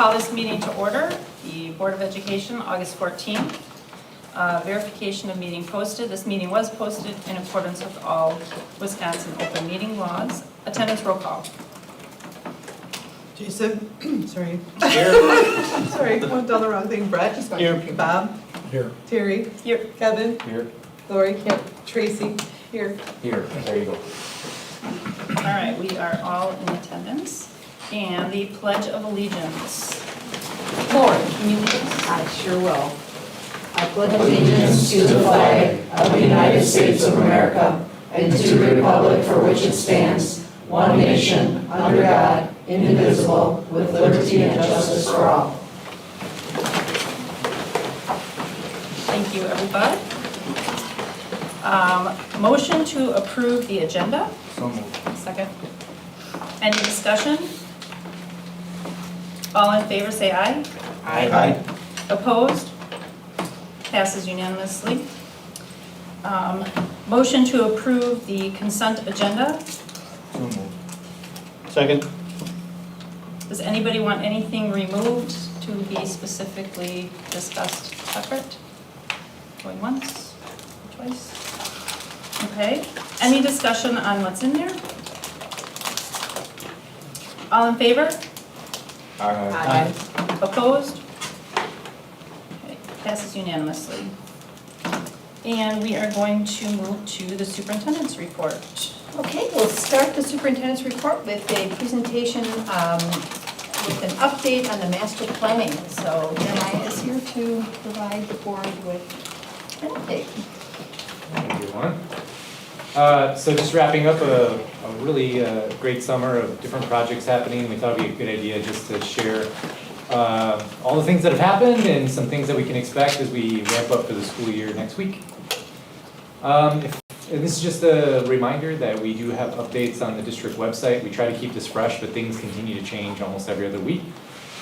call this meeting to order. The Board of Education, August 14th. Verification of meeting posted. This meeting was posted in accordance with all Wisconsin open meeting laws. Attendance roll call. Jason, sorry. Here. Sorry, went down the wrong thing. Brett. Here. Bob. Here. Terry. Here. Kevin. Here. Lori. Yep. Tracy. Here. Here. There you go. All right, we are all in attendance. And the Pledge of Allegiance. Lori, can you lead us? I sure will. I pledge allegiance to the flag of the United States of America and to the republic for which it stands, one nation, under God, indivisible, with liberty and justice for all. Thank you, everybody. Motion to approve the agenda. So moved. Second. Any discussion? All in favor, say aye. Aye. Opposed? Passes unanimously. Motion to approve the consent agenda. So moved. Second. Does anybody want anything removed to be specifically discussed separate? Going once, twice? Okay. Any discussion on what's in there? All in favor? Aye. Opposed? Okay, passes unanimously. And we are going to move to the superintendent's report. Okay, we'll start the superintendent's report with a presentation with an update on the master planning. So Jeremiah is here to provide the board with an update. Thank you, Lauren. So just wrapping up a really great summer of different projects happening. We thought it'd be a good idea just to share all the things that have happened and some things that we can expect as we ramp up for the school year next week. And this is just a reminder that we do have updates on the district website. We try to keep this fresh, but things continue to change almost every other week.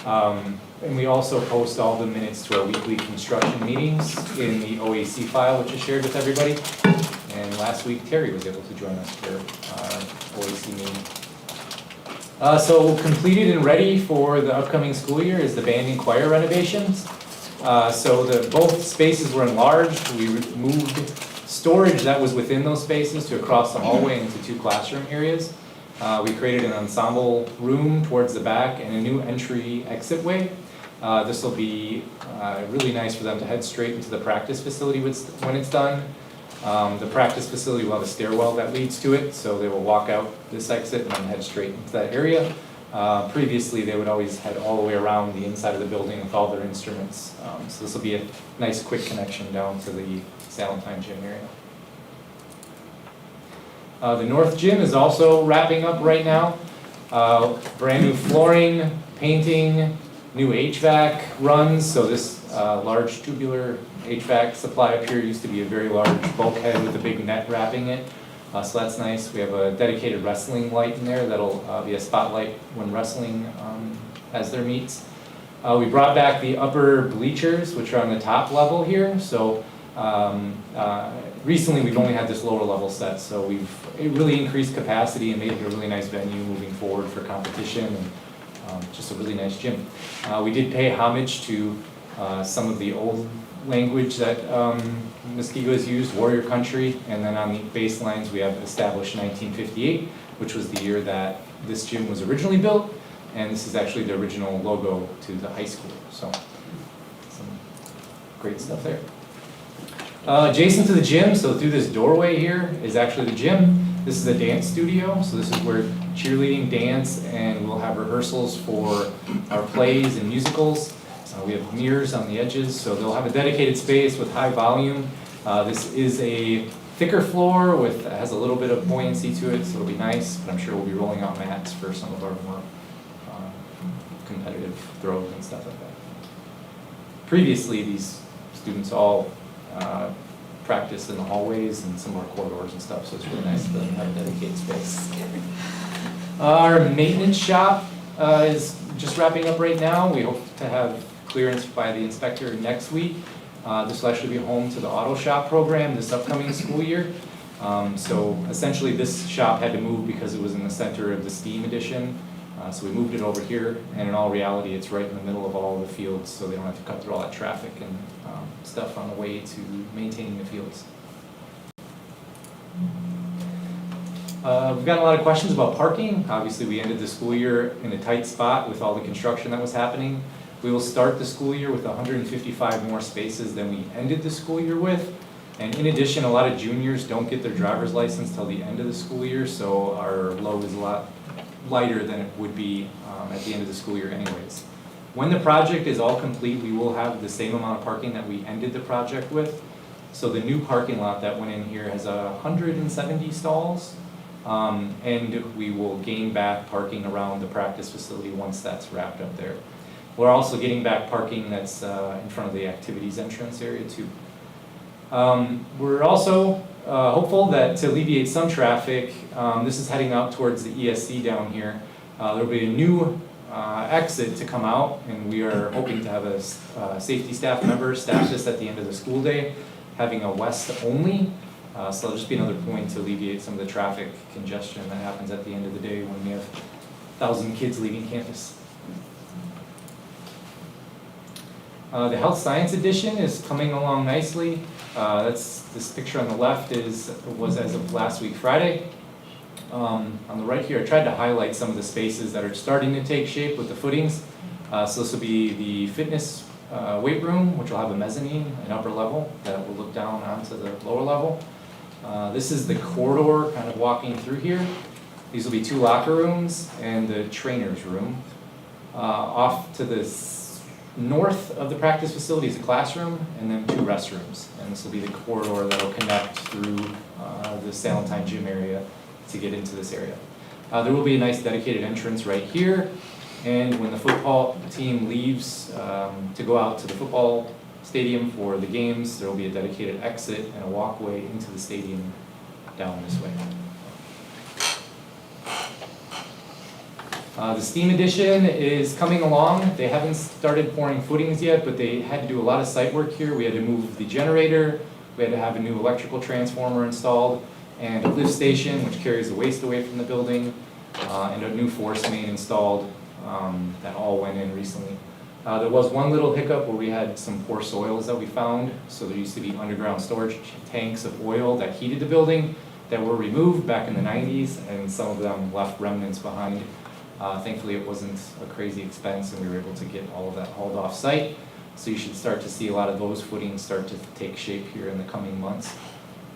And we also post all the minutes to our weekly construction meetings in the OAC file, which is shared with everybody. And last week, Terry was able to join us for our OAC meeting. So completed and ready for the upcoming school year is the band and choir renovations. So both spaces were enlarged. We moved storage that was within those spaces to across the hallway into 2 classroom areas. We created an ensemble room towards the back and a new entry exit way. This will be really nice for them to head straight into the practice facility when it's done. The practice facility will have a stairwell that leads to it, so they will walk out this exit and then head straight into that area. Previously, they would always head all the way around the inside of the building with all their instruments. So this will be a nice quick connection down to the Salentine gym area. The North Gym is also wrapping up right now. Brand new flooring, painting, new HVAC runs. So this large tubular HVAC supply up here used to be a very large bulkhead with a big net wrapping it. So that's nice. We have a dedicated wrestling light in there that'll be a spotlight when wrestling has their meets. We brought back the upper bleachers, which are on the top level here. So recently we've only had this lower level set, so it really increased capacity and made it a really nice venue moving forward for competition, and just a really nice gym. We did pay homage to some of the old language that Muskego has used, Warrior Country, and then on the baselines we have established 1958, which was the year that this gym was originally built, and this is actually the original logo to the high school, so some great stuff there. Adjacent to the gym, so through this doorway here, is actually the gym. This is a dance studio, so this is where cheerleading, dance, and we'll have rehearsals for our plays and musicals. We have mirrors on the edges, so they'll have a dedicated space with high volume. This is a thicker floor has a little bit of buoyancy to it, so it'll be nice, but I'm sure we'll be rolling out mats for some of our more competitive throws and stuff like that. Previously, these students all practice in the hallways and some of our corridors and stuff, so it's really nice to have a dedicated space. Our maintenance shop is just wrapping up right now. We hope to have clearance by the inspector next week. This will actually be home to the auto shop program this upcoming school year. So essentially this shop had to move because it was in the center of the STEAM edition. So we moved it over here, and in all reality, it's right in the middle of all the fields, so they don't have to cut through all that traffic and stuff on the way to maintaining the fields. We've gotten a lot of questions about parking. Obviously, we ended the school year in a tight spot with all the construction that was happening. We will start the school year with 155 more spaces than we ended the school year with. And in addition, a lot of juniors don't get their driver's license till the end of the school year, so our load is a lot lighter than it would be at the end of the school year anyways. When the project is all complete, we will have the same amount of parking that we ended the project with. So the new parking lot that went in here has 170 stalls. And we will gain back parking around the practice facility once that's wrapped up there. We're also getting back parking that's in front of the activities entrance area too. We're also hopeful that to alleviate some traffic, this is heading out towards the ESC down here. There'll be a new exit to come out, and we are hoping to have a safety staff member staff this at the end of the school day, having a west only. So that'll just be another point to alleviate some of the traffic congestion that happens at the end of the day when we have 1,000 kids leaving campus. The Health Science Edition is coming along nicely. This picture on the left was as of last week Friday. On the right here, I tried to highlight some of the spaces that are starting to take shape with the footings. So this will be the fitness weight room, which will have a mezzanine, an upper level that will look down onto the lower level. This is the corridor kind of walking through here. These will be 2 locker rooms and the trainer's room. Off to the north of the practice facility is a classroom and then 2 restrooms. And this will be the corridor that will connect through the Salentine gym area to get into this area. There will be a nice dedicated entrance right here. And when the football team leaves to go out to the football stadium for the games, there will be a dedicated exit and a walkway into the stadium down this way. The STEAM edition is coming along. They haven't started pouring footings yet, but they had to do a lot of site work here. We had to move the generator, we had to have a new electrical transformer installed, and a lift station which carries the waste away from the building, and a new force main installed that all went in recently. There was one little hiccup where we had some poor soils that we found. So there used to be underground storage tanks of oil that heated the building that were removed back in the 90s, and some of them left remnants behind. Thankfully it wasn't a crazy expense and we were able to get all of that hauled off site. So you should start to see a lot of those footings start to take shape here in the coming months.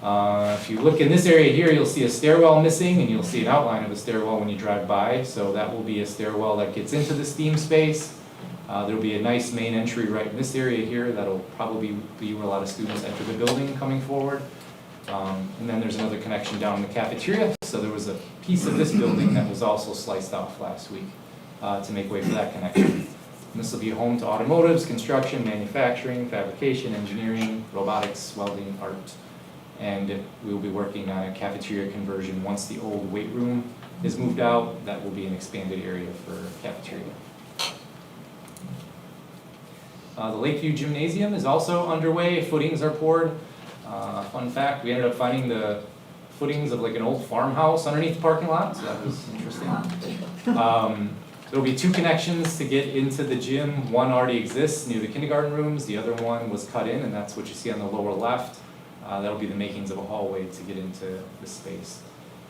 If you look in this area here, you'll see a stairwell missing, and you'll see an outline of a stairwell when you drive by. So that will be a stairwell that gets into the STEAM space. There'll be a nice main entry right in this area here that'll probably be where a lot of students enter the building coming forward. And then there's another connection down in the cafeteria. So there was a piece of this building that was also sliced off last week to make way for that connection. And this will be home to automotives, construction, manufacturing, fabrication, engineering, robotics, welding, art. And we will be working on a cafeteria conversion. Once the old weight room is moved out, that will be an expanded area for cafeteria. The Lakeview Gymnasium is also underway. Footings are poured. Fun fact, we ended up finding the footings of like an old farmhouse underneath the parking lot, so that was interesting. There will be 2 connections to get into the gym. One already exists near the kindergarten rooms. The other one was cut in, and that's what you see on the lower left. That'll be the makings of a hallway to get into the space.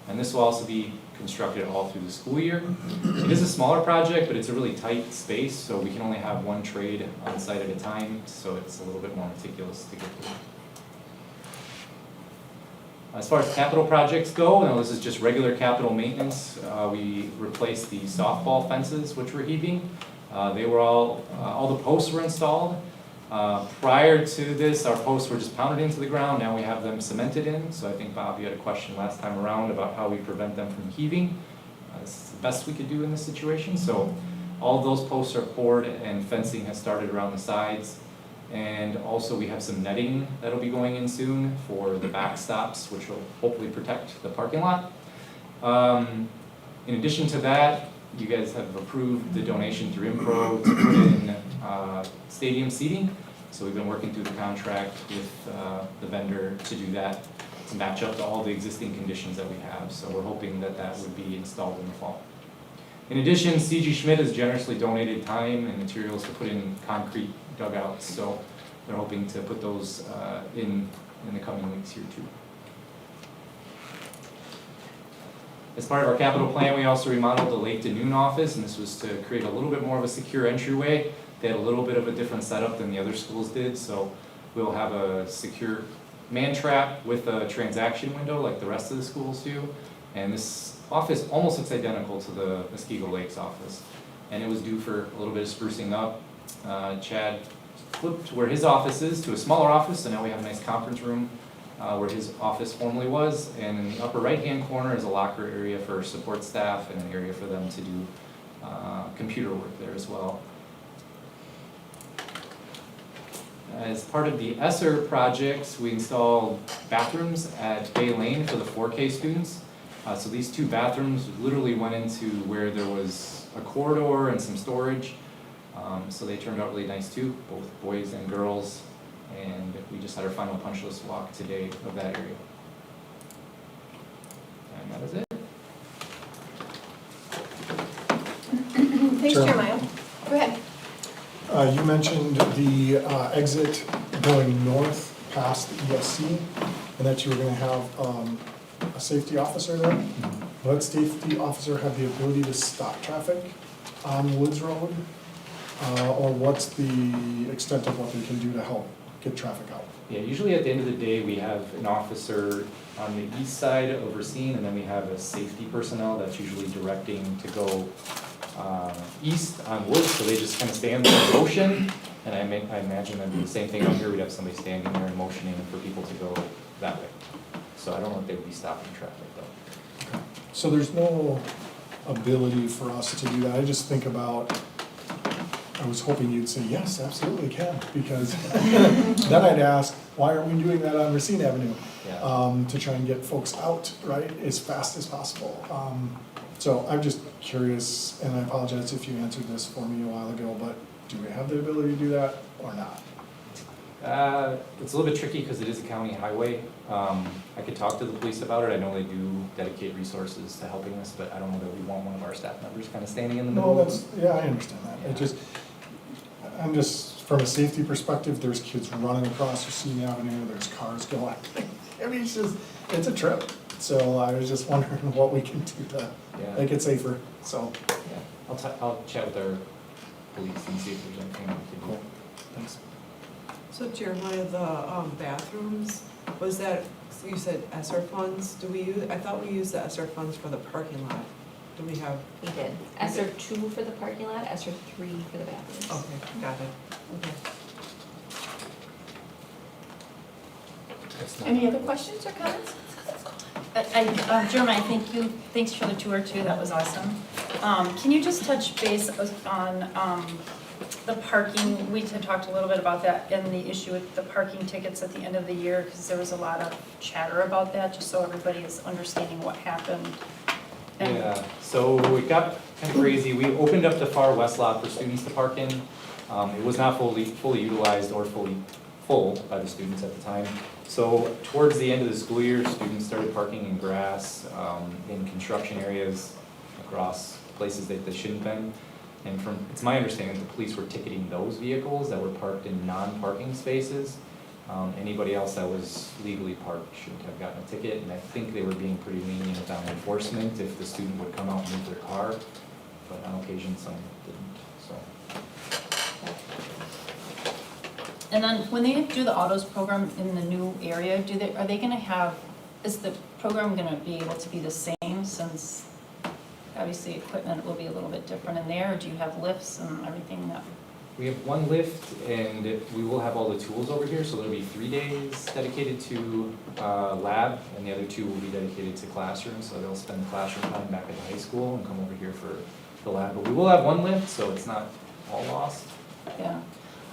And this will also be constructed all through the school year. It is a smaller project, but it's a really tight space, so we can only have 1 trade on site at a time, so it's a little bit more meticulous to get through. As far as capital projects go, now this is just regular capital maintenance. We replaced the softball fences, which were heaving. They were all the posts were installed. Prior to this, our posts were just pounded into the ground. Now we have them cemented in. So I think, Bob, you had a question last time around about how we prevent them from heaving. This is the best we could do in this situation. So all of those posts are poured and fencing has started around the sides. And also we have some netting that'll be going in soon for the backstops, which will hopefully protect the parking lot. In addition to that, you guys have approved the donation through Impro to put in stadium seating. So we've been working through the contract with the vendor to do that, to match up to all the existing conditions that we have. So we're hoping that that would be installed in the fall. In addition, C.G. Schmidt has generously donated time and materials to put in concrete dugouts, so they're hoping to put those in the coming weeks here too. As part of our capital plan, we also remodeled the Lake to Noon office, and this was to create a little bit more of a secure entryway. They had a little bit of a different setup than the other schools did, so we'll have a secure man trap with a transaction window like the rest of the schools do. And this office almost looks identical to the Muskego Lakes office. And it was due for a little bit of sprucing up. Chad flipped where his office is to a smaller office, so now we have a nice conference room where his office formerly was. And in the upper right-hand corner is a locker area for support staff and an area for them to do computer work there as well. As part of the ESSER projects, we installed bathrooms at Bay Lane for the 4K students. So these 2 bathrooms literally went into where there was a corridor and some storage. So they turned out really nice too, both boys and girls. And we just had our final punch list walk today of that area. And that is it. Thanks, Sure. Jeremiah. Go ahead. You mentioned the exit going north past ESC, and that you were gonna have a safety officer there. Will that safety officer have the ability to stop traffic on Woods Road? Or what's the extent of what they can do to help get traffic out? Yeah, usually at the end of the day, we have an officer on the east side overseeing, and then we have a safety personnel that's usually directing to go east on Woods, so they just kind of stand there in motion. And I imagine that'd be the same thing out here, we'd have somebody standing there and motioning for people to go that way. So I don't know if they'd be stopping traffic though. So there's no ability for us to do that. I just think about, I was hoping you'd say, yes, absolutely can, because then I'd ask, why aren't we doing that on Racine Avenue? Yeah. To try and get folks out, right, as fast as possible. So I'm just curious, and I apologize if you answered this for me a while ago, but do we have the ability to do that or not? It's a little bit tricky because it is a county highway. I could talk to the police about it. I know they do dedicate resources to helping us, but I don't know that we want one of our staff members kind of standing in the middle. No, that's, yeah, I understand that. I'm just, from a safety perspective, there's kids running across Racine Avenue, there's cars going. I mean, it's a trip. So I was just wondering what we can do to Yeah. make it safer, so. Yeah, I'll chat with our police and see if there's anything we can do. Thanks. So Jeremiah, the bathrooms, was that, so you said ESSER funds, do we use, I thought we used the ESSER funds for the parking lot. Do we have, We did. ESSER 2 for the parking lot, ESSER 3 for the bathrooms. okay, got it, okay. That's not- Any other questions or comments? Jeremiah, thanks for the tour too, that was awesome. Can you just touch base on the parking? We had talked a little bit about that and the issue with the parking tickets at the end of the year, because there was a lot of chatter about that, just so everybody is understanding what happened. And- Yeah, so it got kind of crazy. We opened up the far west lot for students to park in. It was not fully utilized or fully full by the students at the time. So towards the end of the school year, students started parking in grass, in construction areas, across places that they shouldn't have been. And it's my understanding that the police were ticketing those vehicles that were parked in non-parking spaces. Anybody else that was legally parked shouldn't have gotten a ticket, and I think they were being pretty lenient on enforcement if the student would come out and move their car, but on occasion some didn't, so. And then when they do the autos program in the new area, are they gonna have, is the program gonna be able to be the same, since obviously equipment will be a little bit different in there, or do you have lifts and everything that? We have one lift, and we will have all the tools over here, so there'll be 3 days dedicated to lab, and the other 2 will be dedicated to classroom, so they'll spend the classroom time back at the high school and come over here for the lab. But we will have one lift, so it's not all lost. Yeah.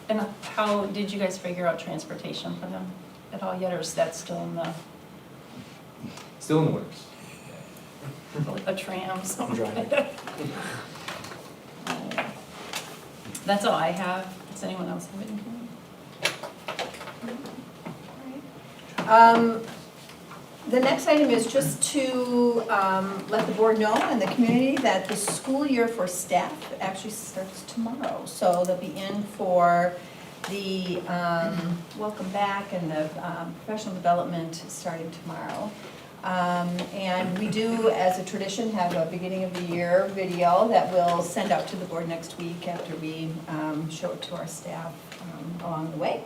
And how, did you guys figure out transportation for them at all yet, or is that still in the, Still in the works. a tram, something? Driving. That's all I have. Does anyone else have anything? The next item is just to let the board know and the community that the school year for staff actually starts tomorrow. So they'll be in for the welcome back and the professional development starting tomorrow. And we do, as a tradition, have a beginning of the year video that we'll send out to the board next week after we show it to our staff along the way.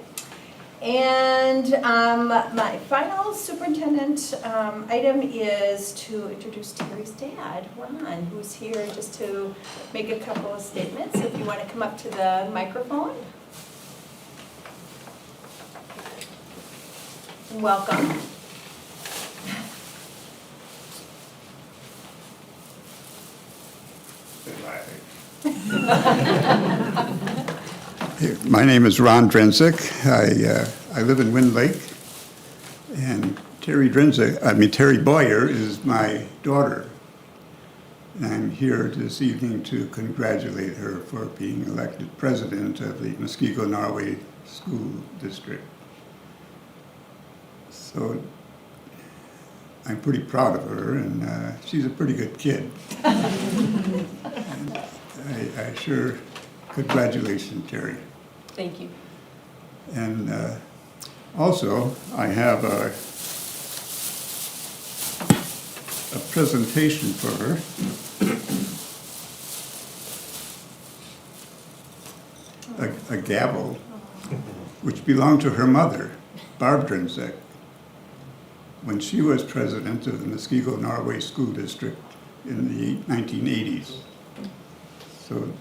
And my final superintendent item is to introduce Terry's dad, Ron, who's here just to make a couple of statements. If you want to come up to the microphone. Welcome. My name is Ron Drenzik. I live in Wind Lake, and Terry Boyer is my daughter. And I'm here this evening to congratulate her for being elected president of the Muskego-Norway School District. So I'm pretty proud of her, and she's a pretty good kid. I sure, congratulations, Terry. Thank you. And also, I have a presentation for her. A gavel, which belonged to her mother, Barb Drenzik, when she was president of the Muskego-Norway School District in the 1980s. So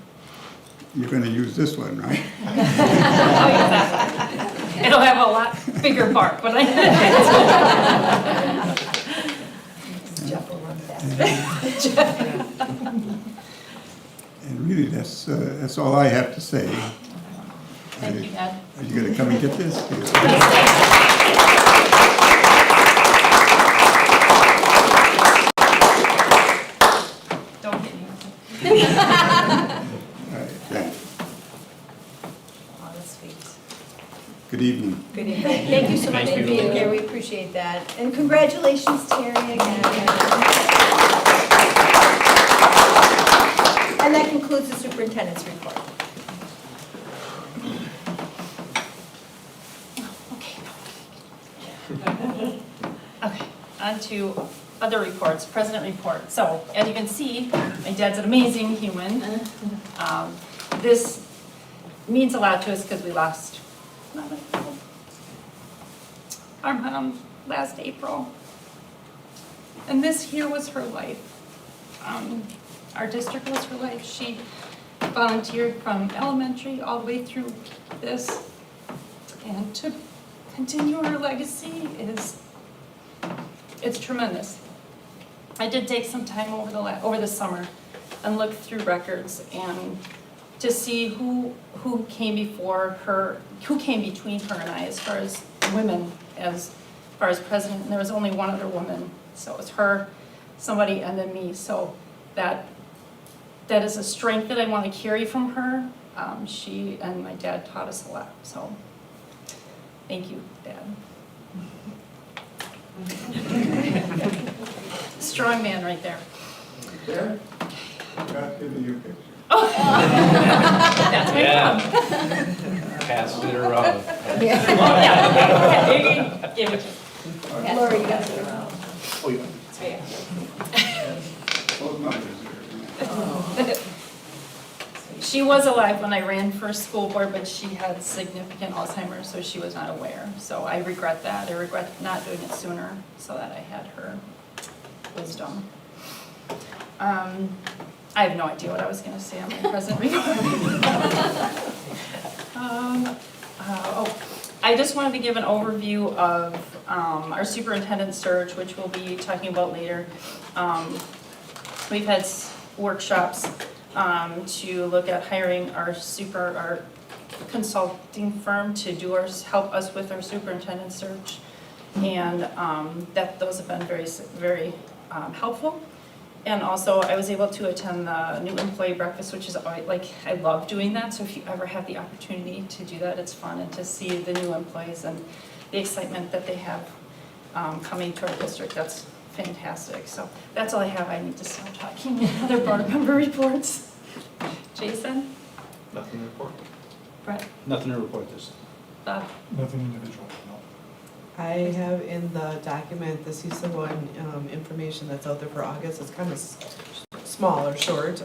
you're going to use this one, right? Oh, exactly. It'll have a lot bigger bark, but Jeff will run fast. And really, that's all I have to say. thank you, Ed. Are you going to come and get this? Don't hit me. All right, thanks. Oh, that's sweet. Good evening. Good evening. Thank you so much for being here. We appreciate that. And congratulations, Terry, again. And that concludes the superintendent's report. Okay, on to other reports, president report. So, as you can see, my dad's an amazing human. This means a lot to us because we lost our mom last April. And this here was her life. Our district was her life. She volunteered from elementary all the way through this. And to continue her legacy it's tremendous. I did take some time over the summer and look through records and to see who came before her, who came between her and I as far as women, as far as president, and there was only one other woman. So it was her, somebody, and then me. So that is a strength that I want to carry from her. She and my dad taught us a lot. So thank you, Dad. Strong man right there. Yeah. Got to you a picture. That's my mom. Passed it around. Yeah. Give it to Lori, you got it. Oh, yeah. Both mothers are- She was alive when I ran for school board, but she had significant Alzheimer's, so she was not aware. So I regret that. I regret not doing it sooner so that I had her wisdom. I have no idea what I was going to say on my present report. I just wanted to give an overview of our superintendent search, which we'll be talking about later. We've had workshops to look at hiring our consulting firm to help us with our superintendent search, and those have been very, very helpful. And also, I was able to attend the new employee breakfast, which is always, I love doing that. So if you ever have the opportunity to do that, it's fun, and to see the new employees and the excitement that they have coming to our district. That's fantastic. So that's all I have. I need to stop talking. Other board member reports. Jason? Nothing to report. Brett? Nothing to report this. Bob? Nothing individual, no. I have in the document the CISA one information that's out there for August. It's kind of small or short.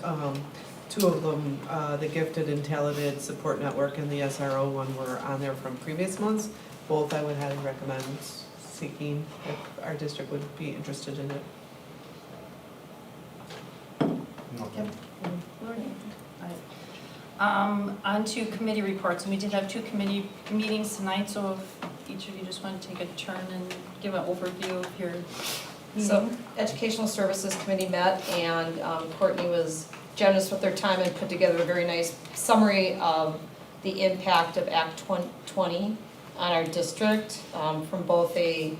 Two of them, the Gifted and Talented Support Network and the SRO one were on there from previous months. Both I would highly recommend seeking if our district would be interested in it. Yep. On to committee reports, and we did have 2 committee meetings tonight, so if each of you just want to take a turn and give an overview of your So, meeting. Educational Services Committee met, and Courtney was generous with their time and put together a very nice summary of the impact of Act 20 on our district, from both a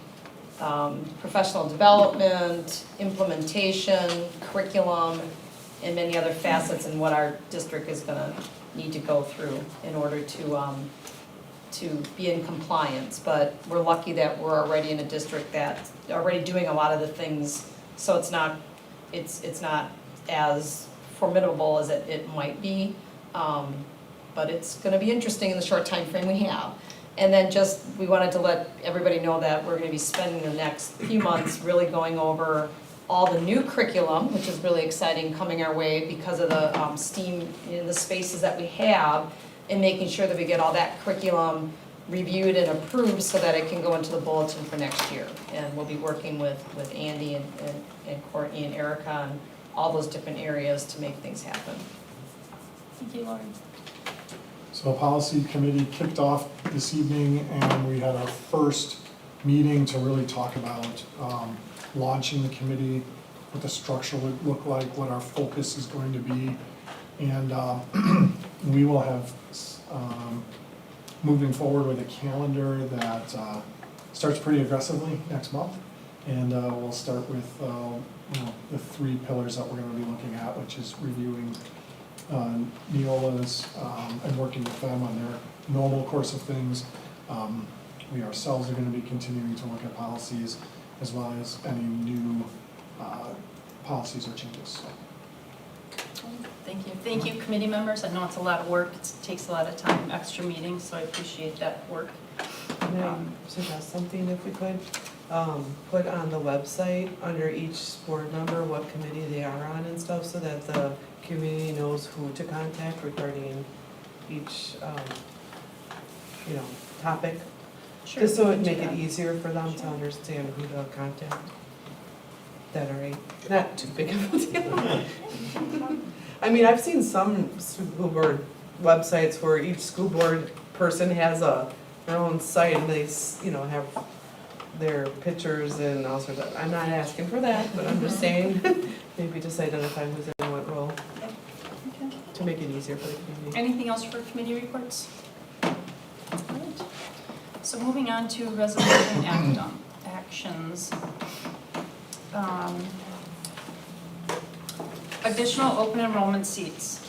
professional development, implementation, curriculum, and many other facets, and what our district is gonna need to go through in order to be in compliance. But we're lucky that we're already in a district that's already doing a lot of the things, so it's not as formidable as it might be. But it's gonna be interesting in the short time frame we have. And then just, we wanted to let everybody know that we're gonna be spending the next few months really going over all the new curriculum, which is really exciting, coming our way because of the STEAM in the spaces that we have, and making sure that we get all that curriculum reviewed and approved so that it can go into the bulletin for next year. And we'll be working with Andy and Courtney and Erica on all those different areas to make things happen. Thank you, Lauren. So policy committee kicked off this evening, and we had our first meeting to really talk about launching the committee, what the structure would look like, what our focus is going to be. And we will have, moving forward with a calendar that starts pretty aggressively next month. And we'll start with the 3 pillars that we're going to be looking at, which is reviewing Neola's and working with them on their normal course of things. We ourselves are going to be continuing to look at policies as well as any new policies or changes. Thank you. Thank you, committee members. I know it's a lot of work. It takes a lot of time, extra meetings, so I appreciate that work. Can I suggest something if we could? Put on the website under each board member what committee they are on and stuff, so that the community knows who to contact regarding each, topic. Sure. Just so we it'd can make do it that. easier for them to understand who to contact. That are not too big of a deal. I mean, I've seen some school board websites where each school board person has their own site, and they, have their pictures and all sorts of, I'm not asking for that, but I'm just saying, maybe just identify who's in what role, Okay. to make it easier for the community. Anything else for committee reports? All right. So moving on to resolution actions. Additional open enrollment seats.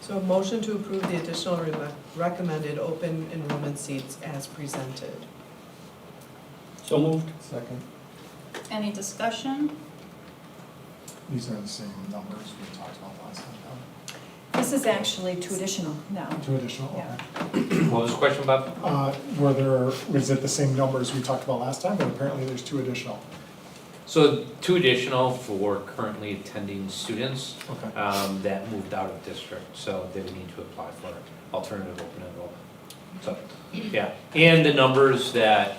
So a motion to approve the additional recommended open enrollment seats as presented. So moved. Second. Any discussion? These are the same numbers we talked about last time. This is actually 2 additional now. 2 additional, Yeah. okay. What was the question about? Was it the same numbers we talked about last time, but apparently there's 2 additional? So 2 additional for currently attending students Okay. that moved out of district, so they would need to apply for alternative open enrollment. So, yeah, and the numbers that,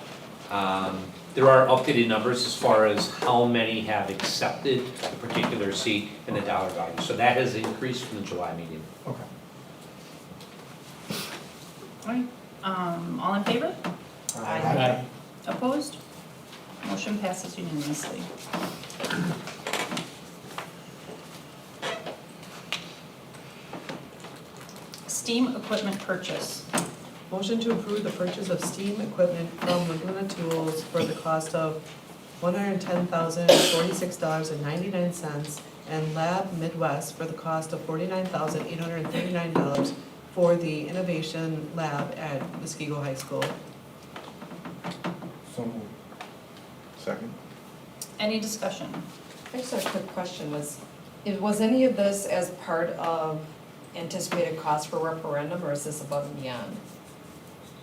there are updated numbers as far as how many have accepted a particular seat and the dollar value. So that has increased from the July meeting. Okay. All right, all in favor? Aye. Opposed? Motion passes unanimously. STEAM equipment purchase. Motion to approve the purchase of STEAM equipment from Laguna Tools for the cost of $110,046.99 and Lab Midwest for the cost of $49,839 for the Innovation Lab at Muskego High School. So moved. Second. Any discussion? I just have a quick question, was any of this as part of anticipated costs for referendum, or is this above and beyond?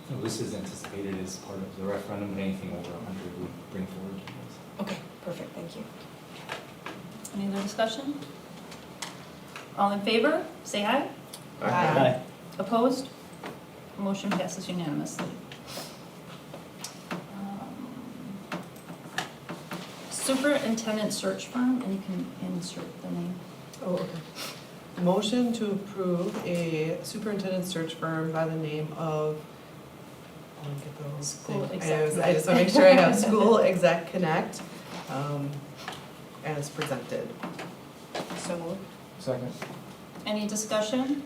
No, this is anticipated as part of the referendum, and anything over 100 we bring forward. Okay, perfect, thank you. Any other discussion? All in favor, say aye. Aye. Opposed? Motion passes unanimously. Superintendent search firm, and you can insert the name. Oh, okay. Motion to approve a superintendent search firm by the name of, I want to get those School things. Exec I just want to make sure I have School Exec Connect, as presented. So moved. Second. Any discussion?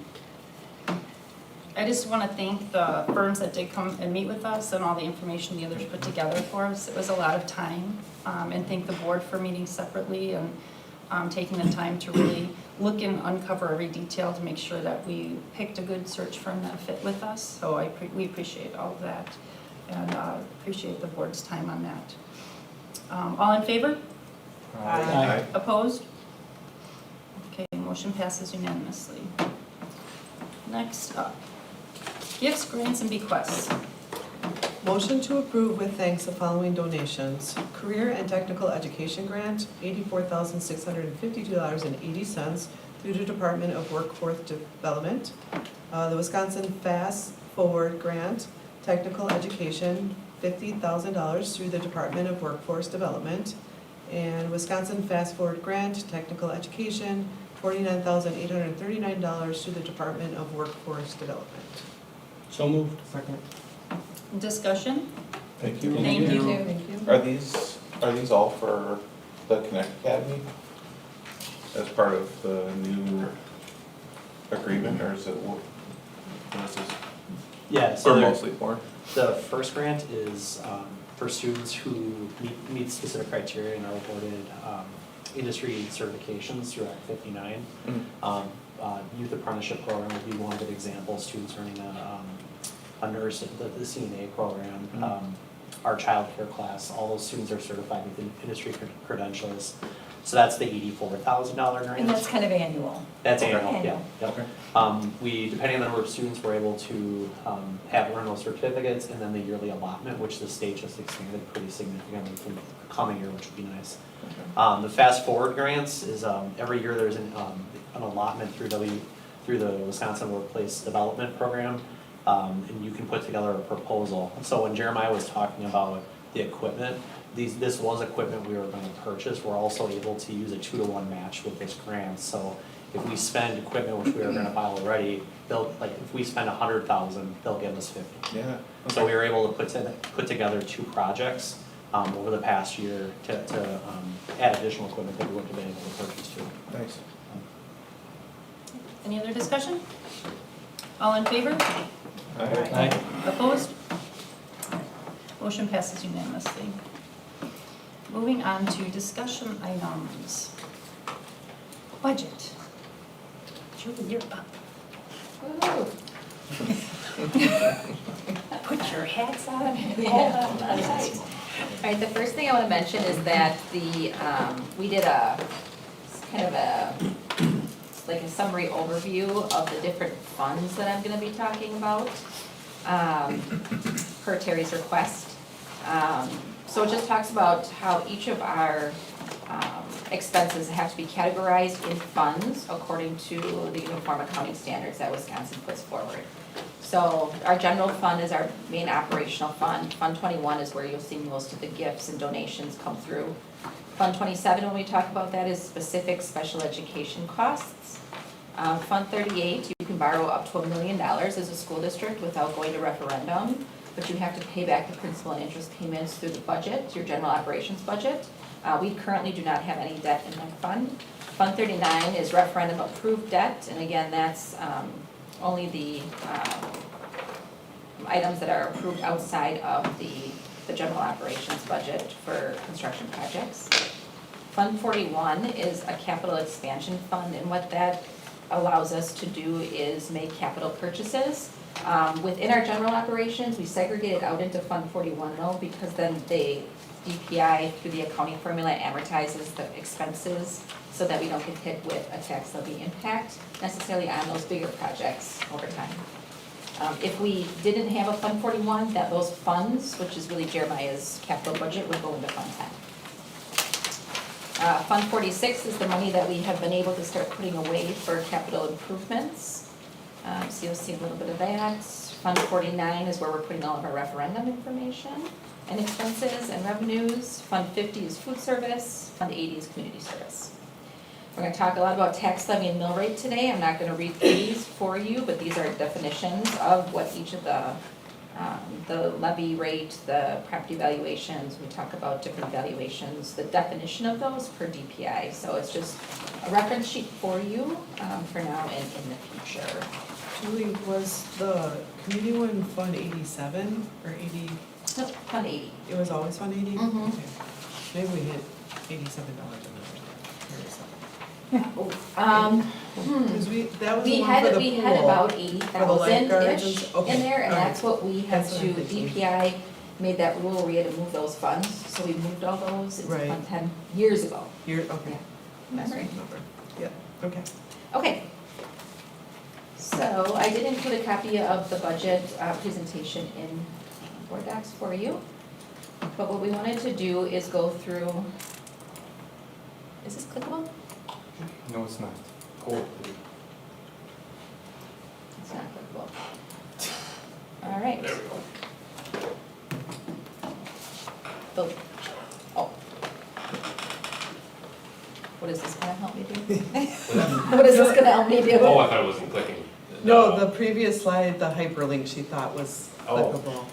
I just want to thank the firms that did come and meet with us and all the information the others put together for us. It was a lot of time, and thank the board for meeting separately and taking the time to really look and uncover every detail to make sure that we picked a good search firm that fit with us. So we appreciate all of that and appreciate the board's time on that. All in favor? Aye. Opposed? Okay, motion passes unanimously. Next up, gifts, grants, and bequests. Motion to approve with thanks the following donations. Career and Technical Education Grant, $84,652.80 through the Department of Workforce Development. The Wisconsin Fast Forward Grant, Technical Education, $50,000 through the Department of Workforce Development. And Wisconsin Fast Forward Grant, Technical Education, $49,839 through the Department of Workforce Development. So moved. Second. Discussion? Thank you. Thank you. Thank you. Are these all for the Connect Academy? As part of the new agreement, or is it, what is this, Yeah, or so mostly for? the first grant is for students who meet specific criteria and are awarded industry certifications through Act 59. Youth apprenticeship program would be one good example, students earning a nurse, the CNA program, our childcare class, all those students are certified with industry credentials. So that's the $84,000 grant. And that's kind of annual. That's Okay. annual, yeah. Okay. We, depending on the number of students, we're able to earn those certificates, and then the yearly allotment, which the state just expanded pretty significantly from the coming year, which would be nice. The Fast Forward grants is every year there's an allotment through the Wisconsin Workplace Development Program, and you can put together a proposal. So when Jeremiah was talking about the equipment, this was equipment we were going to purchase. We're also able to use a 2-to-1 match with this grant. So if we spend equipment which we are going to buy already, if we spend $100,000, they'll give us $50,000. Yeah. So we were able to put together 2 projects over the past year to add additional equipment that we wouldn't have been able to purchase too. Nice. Any other discussion? All in favor? Aye. Opposed? Motion passes unanimously. Moving on to discussion items. Budget. Julie, you're up. Put your hats on. Yeah. All right, the first thing I want to mention is that we did a summary overview of the different funds that I'm going to be talking about per Terry's request. So it just talks about how each of our expenses have to be categorized in funds according to the uniform accounting standards that Wisconsin puts forward. So our general fund is our main operational fund. Fund 21 is where you'll see most of the gifts and donations come through. Fund 27, when we talk about that, is specific special education costs. Fund 38, you can borrow up to $1 million as a school district without going to referendum, but you have to pay back the principal and interest payments through the budget, your general operations budget. We currently do not have any debt in that fund. Fund 39 is referendum approved debt, and again, that's only the items that are approved outside of the general operations budget for construction projects. Fund 41 is a capital expansion fund, and what that allows us to do is make capital purchases. Within our general operations, we segregate it out into Fund 41 though, because then DPI through the accounting formula amortizes the expenses so that we don't get hit with a tax levy impact necessarily on those bigger projects over time. If we didn't have a Fund 41, that those funds, which is really Jeremiah's capital budget, would go into Fund 10. Fund 46 is the money that we have been able to start putting away for capital improvements. So you'll see a little bit of that. Fund 49 is where we're putting all of our referendum information and expenses and revenues. Fund 50 is food service. Fund 80 is community service. We're going to talk a lot about tax levy and mill rate today. I'm not going to read these for you, but these are definitions of what each of the levy rate, the property valuations, we talk about different valuations, the definition of those per DPI. So it's just a reference sheet for you for now and in the future. Julie, was the community one Fund 87 or 80? No, Fund 80. It was always Fund 80? Mhm. Okay. Maybe we hit $87 in there. Because that was the We one for the we had pool. about lifeguards 80,000-ish and- okay, in there, and all right. that's what we had That's what to, I'm thinking. DPI made that rule where we had to move those funds, so we moved all those into Right. Fund 10 years ago. Okay. Yeah. Remember. Remember? Yeah, okay. Okay. So I did include a copy of the budget presentation in Board Docs for you. But what we wanted to do is go through, is this clickable? No, it's not. Cool. It's not clickable. All right. There we go. Oh. What is this gonna help me do? What is this gonna help me do? Oh, I thought it wasn't clicking. No, the previous slide, the hyperlink she thought was Oh. clickable.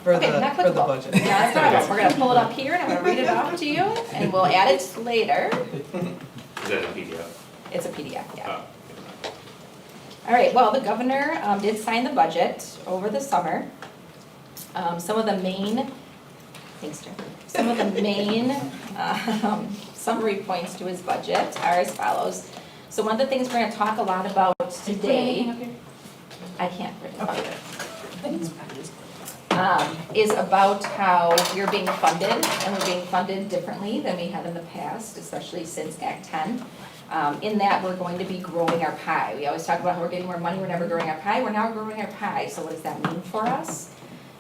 For Okay, the, not for the clickable. budget. Yeah, that's not, we're gonna pull it up here and I'm gonna read it off to you and we'll add it later. Is that a PDF? It's a PDF, yeah. Oh. All right, well, the governor did sign the budget over the summer. Some of the main, thanks, Jeff. Some of the main summary points to his budget are as follows. So one of the things we're gonna talk a lot about today, I can't print it up here. Is about how we're being funded, and we're being funded differently than we have in the past, especially since Act 10. In that we're going to be growing our pie. We always talk about how we're getting more money, we're never growing our pie, we're now growing our pie. So what does that mean for us?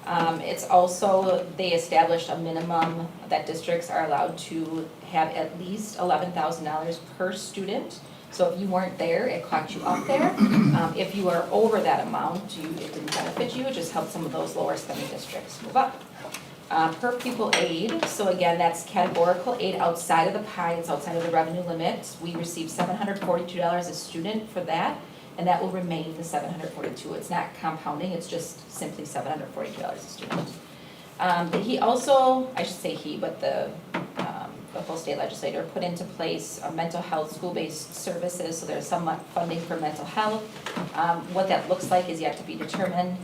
It's also, they established a minimum that districts are allowed to have at least $11,000 per student. So if you weren't there, it caught you up there. If you are over that amount, it didn't benefit you, it just helped some of those lower spending districts move up. Per pupil aid, so again, that's categorical aid outside of the pie, it's outside of the revenue limit. We receive $742 a student for that, and that will remain the $742. It's not compounding, it's just simply $742 a student. He also, I should say he, but the full state legislature put into place a mental health school-based services, so there's some funding for mental health. What that looks like is yet to be determined.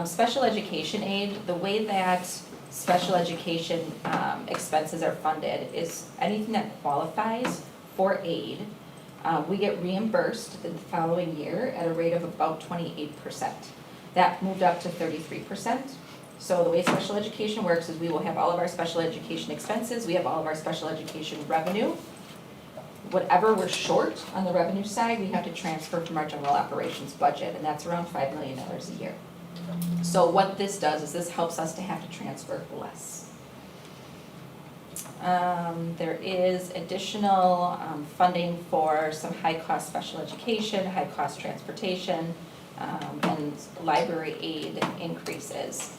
Special education aid, the way that special education expenses are funded is anything that qualifies for aid, we get reimbursed the following year at a rate of about 28%. That moved up to 33%. So the way special education works is we will have all of our special education expenses, we have all of our special education revenue. Whatever we're short on the revenue side, we have to transfer from our general operations budget, and that's around $5 million a year. So what this does is this helps us to have to transfer less. There is additional funding for some high-cost special education, high-cost transportation, and library aid increases.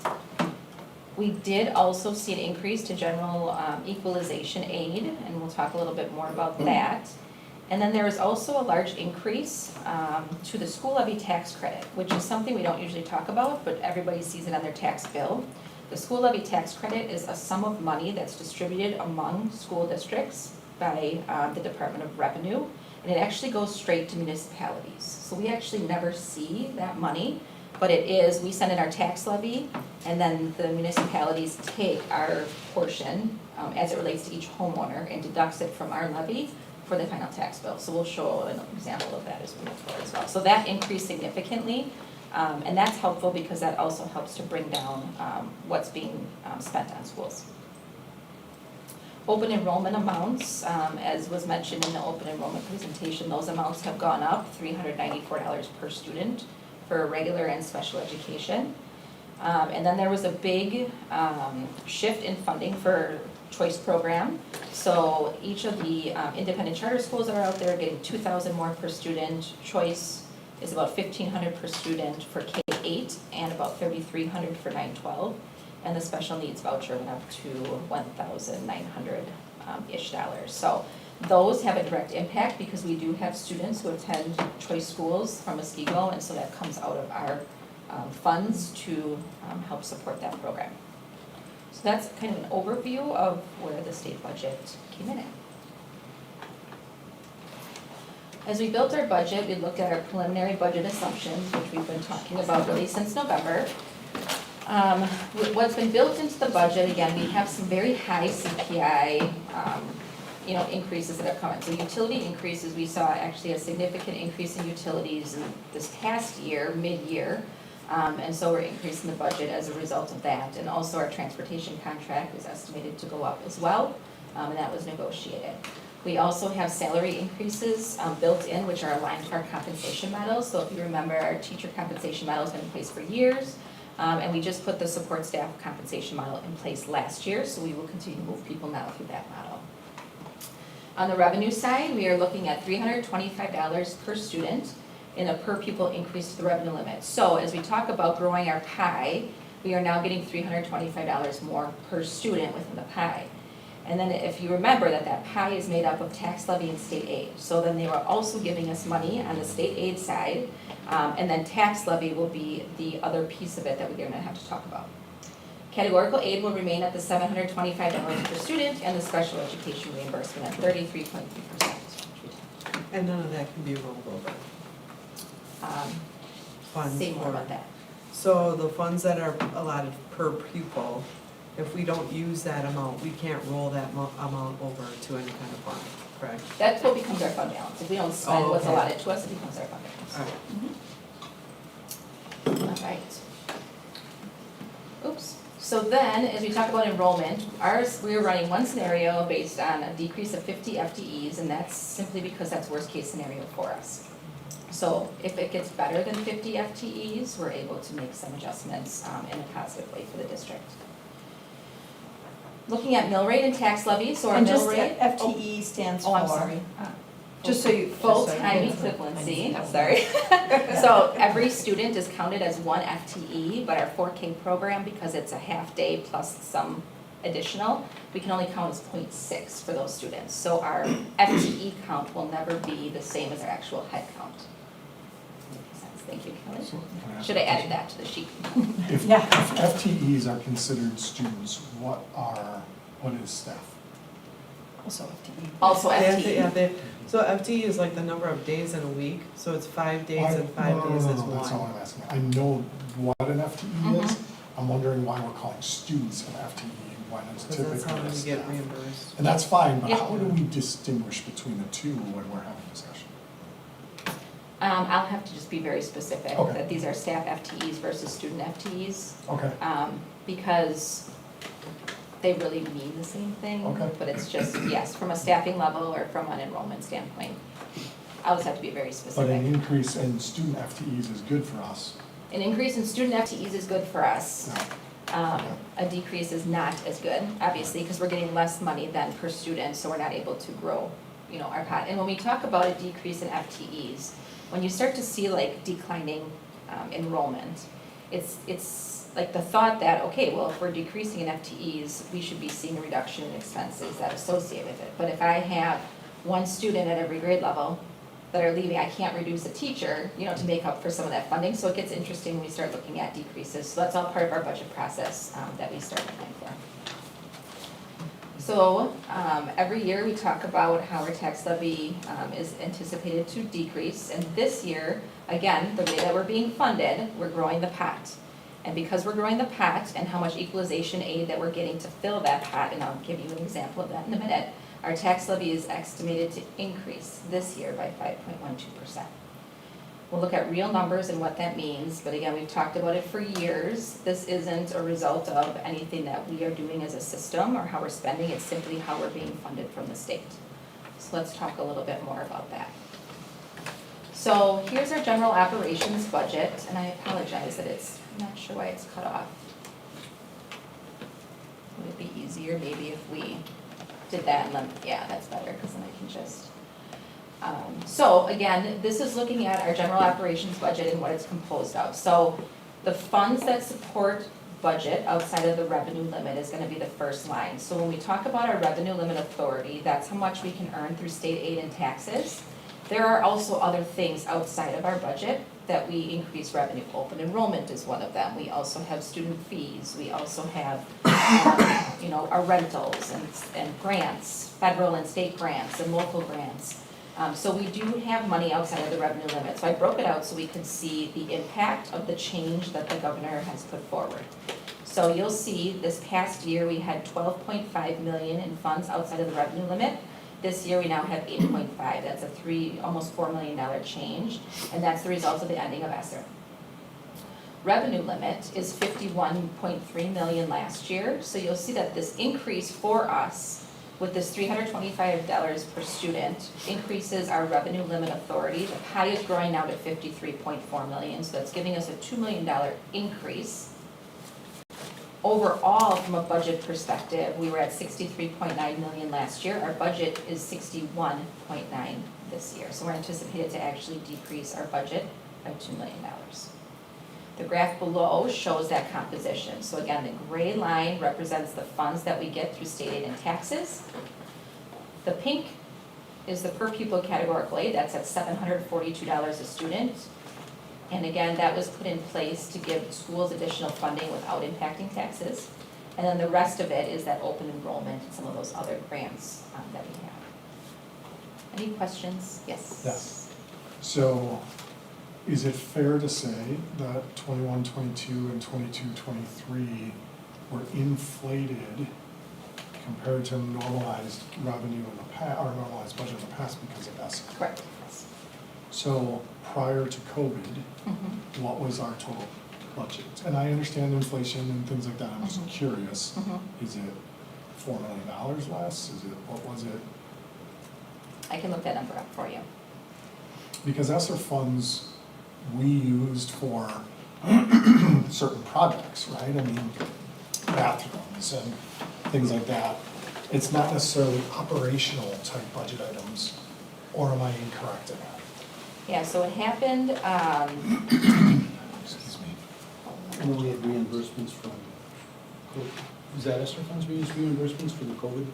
We did also see an increase to general equalization aid, and we'll talk a little bit more about that. And then there is also a large increase to the school levy tax credit, which is something we don't usually talk about, but everybody sees it on their tax bill. The school levy tax credit is a sum of money that's distributed among school districts by the Department of Revenue, and it actually goes straight to municipalities. So we actually never see that money, but it is, we send in our tax levy, and then the municipalities take our portion as it relates to each homeowner and deducts it from our levy for the final tax bill. So we'll show an example of that as we move forward as well. So that increased significantly And that's helpful because that also helps to bring down what's being spent on schools. Open enrollment amounts, as was mentioned in the open enrollment presentation, those amounts have gone up $394 per student for regular and special education. And then there was a big shift in funding for choice program. So each of the independent charter schools that are out there are getting $2,000 more per student. Choice is about $1,500 per student for K-8 and about $3,300 for 9-12. And the special needs voucher went up to $1,900-ish. So those have a direct impact because we do have students who attend choice schools from Muskego, and so that comes out of our funds to help support that program. So that's kind of an overview of where the state budget came in at. As we built our budget, we looked at our preliminary budget assumptions, which we've been talking about really since November. What's been built into the budget, again, we have some very high CPI, increases that have come in. So utility increases, we saw actually a significant increase in utilities in this past year, mid-year. And so we're increasing the budget as a result of that. And also our transportation contract is estimated to go up as well, and that was negotiated. We also have salary increases built in, which are aligned to our compensation models. So if you remember, our teacher compensation model has been in place for years. And we just put the support staff compensation model in place last year, so we will continue to move people now through that model. On the revenue side, we are looking at $325 per student in a per pupil increase to the revenue limit. So as we talk about growing our pie, we are now getting $325 more per student within the pie. And then if you remember that pie is made up of tax levy and state aid. So then they were also giving us money on the state aid side, and then tax levy will be the other piece of it that we're gonna have to talk about. Categorical aid will remain at the $725 per student, and the special education reimbursement at 33.3%. And none of that can be rolled over. Funds Say more for- about that. So the funds that are allotted per pupil, if we don't use that amount, we can't roll that amount over to any kind of fund, correct? That's what becomes our fund balance. If we don't spend Oh, what's okay. allotted to us, it becomes our fund balance. All right. All right. Oops. So then, as we talk about enrollment, we are running one scenario based on a decrease of 50 FTEs, and that's simply because that's worst case scenario for us. So if it gets better than 50 FTEs, we're able to make some adjustments in a positive way for the district. Looking at mill rate and tax levy, so our And mill just rate. FTE stands for. Oh, I'm sorry. Just so you. Full-time equivalency, sorry. So every student is counted as one FTE, but our 4K program, because it's a half day plus some additional, we can only count as 0.6 for those students. So our FTE count will never be the same as our actual head count. Makes sense, thank you, Kelly. So can I ask Should I a add question? that to the sheet? If Yeah. FTEs are considered students, what is staff? Also FTE. Also They have to- FTE. yeah, so FTE is like the number of days in a week, so it's 5 days and 5 days is No, that's not one. what I'm asking. I know what an FTE is. I'm wondering why we're calling students an FTE when it's Because that's how typically a we get staff. reimbursed. And that's fine, but Yeah. how do we distinguish between the two when we're having a discussion? I'll have to just be very specific, Okay. that these are staff FTEs versus student FTEs. Okay, Because they really mean the same thing. Okay. But it's just, yes, from a staffing level or from an enrollment standpoint. I'll just have to be very but specific. an increase in student FTEs is good for us. An increase in student FTEs is good for us. No. A decrease is not as good, obviously, because we're getting less money than per student, so we're not able to grow, our pot. And when we talk about a decrease in FTEs, when you start to see like declining enrollment, it's like the thought that, okay, well, if we're decreasing in FTEs, we should be seeing a reduction in expenses that associate with it. But if I have one student at every grade level that are leaving, I can't reduce a teacher, to make up for some of that funding. So it gets interesting when we start looking at decreases. So that's all part of our budget process that we start looking for. So every year we talk about how our tax levy is anticipated to decrease. And this year, again, the way that we're being funded, we're growing the pot. And because we're growing the pot and how much equalization aid that we're getting to fill that pot, and I'll give you an example of that in a minute, our tax levy is estimated to increase this year by 5.12%. We'll look at real numbers and what that means, but again, we've talked about it for years. This isn't a result of anything that we are doing as a system or how we're spending, it's simply how we're being funded from the state. So let's talk a little bit more about that. So here's our general operations budget, and I apologize that I'm not sure why it's cut off. Would it be easier maybe if we did that and then, yeah, that's better, because then I can just. So again, this is looking at our general operations budget and what it's composed of. So the funds that support budget outside of the revenue limit is gonna be the first line. So when we talk about our revenue limit authority, that's how much we can earn through state aid and taxes. There are also other things outside of our budget that we increase revenue. Open enrollment is one of them. We also have student fees. We also have, our rentals and grants, federal and state grants and local grants. So we do have money outside of the revenue limit. So I broke it out so we could see the impact of the change that the governor has put forward. So you'll see this past year, we had 12.5 million in funds outside of the revenue limit. This year, we now have 8.5. That's almost $4 million change, and that's the result of the ending of ESSER. Revenue limit is 51.3 million last year, so you'll see that this increase for us with this $325 per student increases our revenue limit authority. The pie is growing now to 53.4 million, so that's giving us a $2 million increase. Overall, from a budget perspective, we were at 63.9 million last year. Our budget is 61.9 this year. So we're anticipated to actually decrease our budget by $2 million. The graph below shows that composition. So again, the gray line represents the funds that we get through state aid and taxes. The pink is the per pupil categorical aid. That's at $742 a student. And again, that was put in place to give schools additional funding without impacting taxes. And then the rest of it is that open enrollment and some of those other grants that we have. Any questions? Yes? Yes. So is it fair to say that 21, 22, and 22, 23 were inflated compared to normalized revenue in the past, or normalized budget in the past because of ESSER? Correct, yes. So prior to COVID, what was our total budget? And I understand inflation and things like that, I'm just curious. Is it $4 million less? What was it? I can look that number up for you. Because ESSER funds we used for certain projects, right? I mean, bathrooms and things like that. It's not necessarily operational type budget items, or am I incorrect in that? Yeah, so it happened, Excuse me. And we had reimbursements from, is that ESSER funds we used reimbursements for the COVID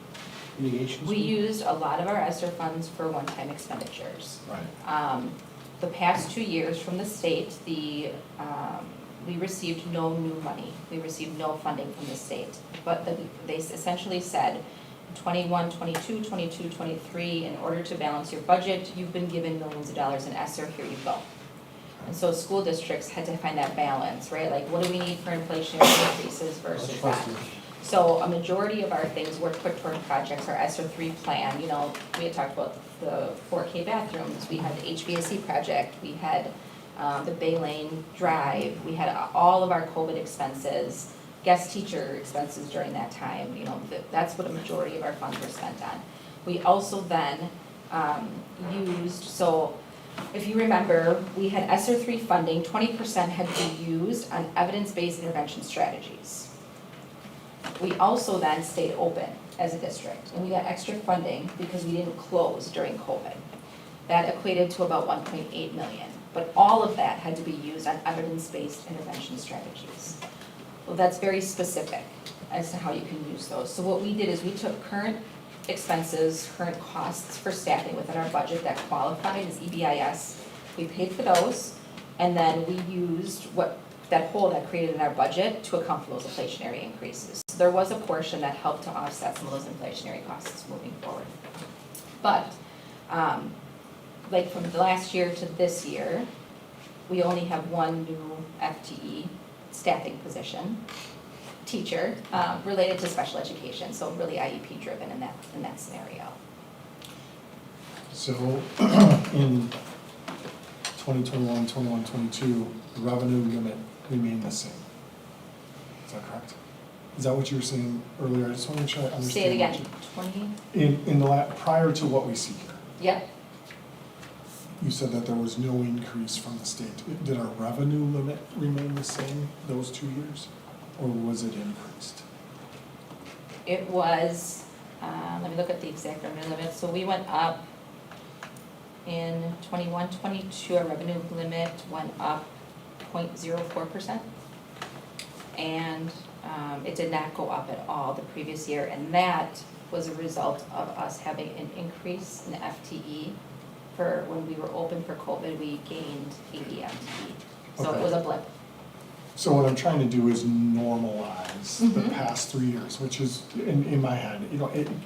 mitigation? we used a lot of our ESSER funds for one-time expenditures. Right. The past 2 years from the state, we received no new money. We received no funding from the state. But they essentially said, 21, 22, 22, 23, in order to balance your budget, you've been given millions of dollars in ESSER, here you go. And so school districts had to find that balance, right? Like, what do we need for inflationary increases versus that? So a majority of our things were put toward projects, our ESSER 3 plan, we had talked about the 4K bathrooms, we had the HVAC project, we had the Bay Lane Drive, we had all of our COVID expenses, guest teacher expenses during that time, that's what a majority of our funds were spent on. We also then used, so if you remember, we had ESSER 3 funding, 20% had to be used on evidence-based intervention strategies. We also then stayed open as a district, and we got extra funding because we didn't close during COVID. That equated to about 1.8 million, but all of that had to be used on evidence-based intervention strategies. Well, that's very specific as to how you can use those. So what we did is we took current expenses, current costs for staffing within our budget that qualified as EBIS. We paid for those, and then we used that hole that created in our budget to account for those inflationary increases. So there was a portion that helped to offset some of those inflationary costs moving forward. But, like from the last year to this year, we only have one new FTE staffing position, teacher, related to special education, so really IEP driven in that scenario. So in 2021, 21, 22, the revenue limit remained the same. Is that correct? Is that what you were saying earlier? I just want to make sure I understand. Say it again, what 20? you- In the prior to what we see here, Yep, you said that there was no increase from the state. Did our revenue limit remain the same those 2 years? Or was it increased? it was, let me look at the exact revenue limit. So we went up in 21, 22, our revenue limit went up 0.04%. And it did not go up at all the previous year, and that was a result of us having an increase in FTE. For when we were open for COVID, we gained 80 FTE, so it Okay. was a blip. So what I'm trying to do is normalize the Mhm. past 3 years, which is, in my head,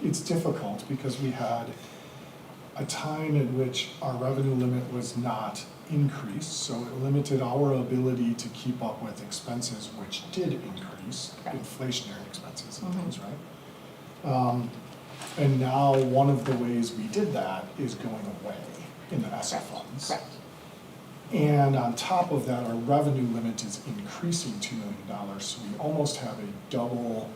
it's difficult because we had a time in which our revenue limit was not increased, so it limited our ability to keep up with expenses, which did increase, Correct. inflationary expenses and Mhm. things, right? And now, one of the ways we did that is going away in the ESSA Correct. funds. Correct, And on top of that, our revenue limit is increasing $2 million, so we almost have a double,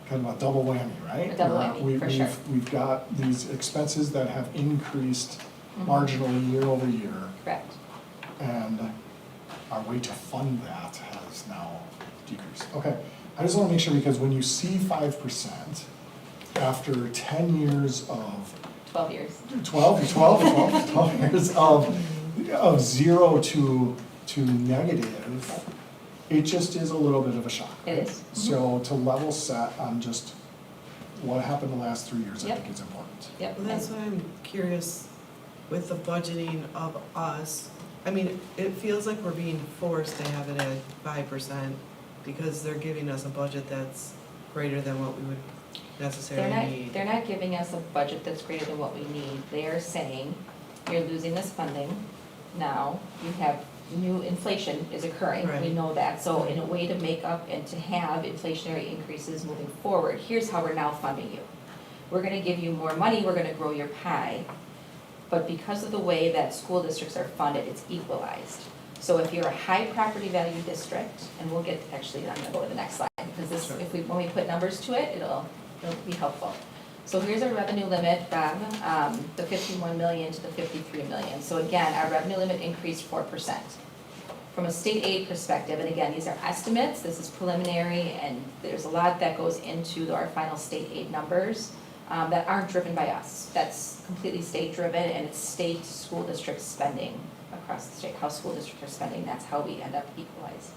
kind of a double whammy, right? A double Where whammy, for sure. We've got these expenses that have increased Mhm. marginally year over year, correct. and our way to fund that has now decreased. Okay, I just wanna make sure, because when you see 5%, after 10 years of 12 years. 12 years of 0 to negative, it just is a little bit of a shock. It is. So to level set on just what happened the last 3 years, I Yep. think is important. Yep. Well, that's why I'm curious with the budgeting of us. I mean, it feels like we're being forced to have it at 5% because they're giving us a budget that's greater than what we would necessarily need. They're not giving us a budget that's greater than what we need. They are saying, you're losing this funding. Now, you have new inflation is occurring, we Right. know that. So in a way to make up and to have inflationary increases moving forward, here's how we're now funding you. We're gonna give you more money, we're gonna grow your pie. But because of the way that school districts are funded, it's equalized. So if you're a high property value district, and we'll get, actually, I'm gonna go to the next slide, because this, Sure. when we put numbers to it, it'll be helpful. So here's our revenue limit, Bob, the 51 million to the 53 million. So again, our revenue limit increased 4%. From a state aid perspective, and again, these are estimates, this is preliminary, and there's a lot that goes into our final state aid numbers that aren't driven by us. That's completely state driven, and it's state school district spending across the state, how school districts are spending, that's how we end up equalized.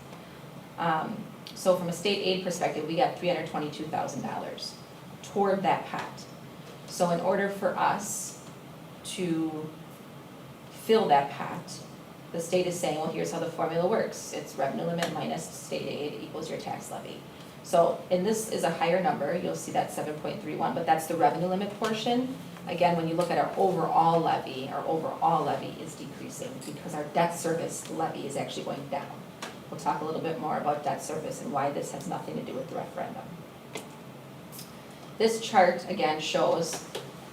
So from a state aid perspective, we got $322,000 toward that pot. So in order for us to fill that pot, the state is saying, well, here's how the formula works. It's revenue limit minus state aid equals your tax levy. So, and this is a higher number, you'll see that 7.31, but that's the revenue limit portion. Again, when you look at our overall levy is decreasing because our debt service levy is actually going down. We'll talk a little bit more about debt service and why this has nothing to do with the referendum. This chart, again, shows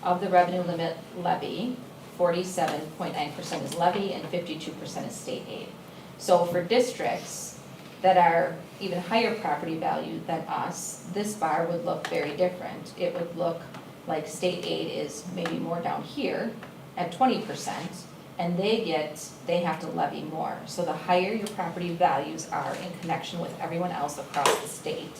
of the revenue limit levy, 47.9% is levy and 52% is state aid. So for districts that are even higher property value than us, this bar would look very different. It would look like state aid is maybe more down here at 20%, and they have to levy more. So the higher your property values are in connection with everyone else across the state,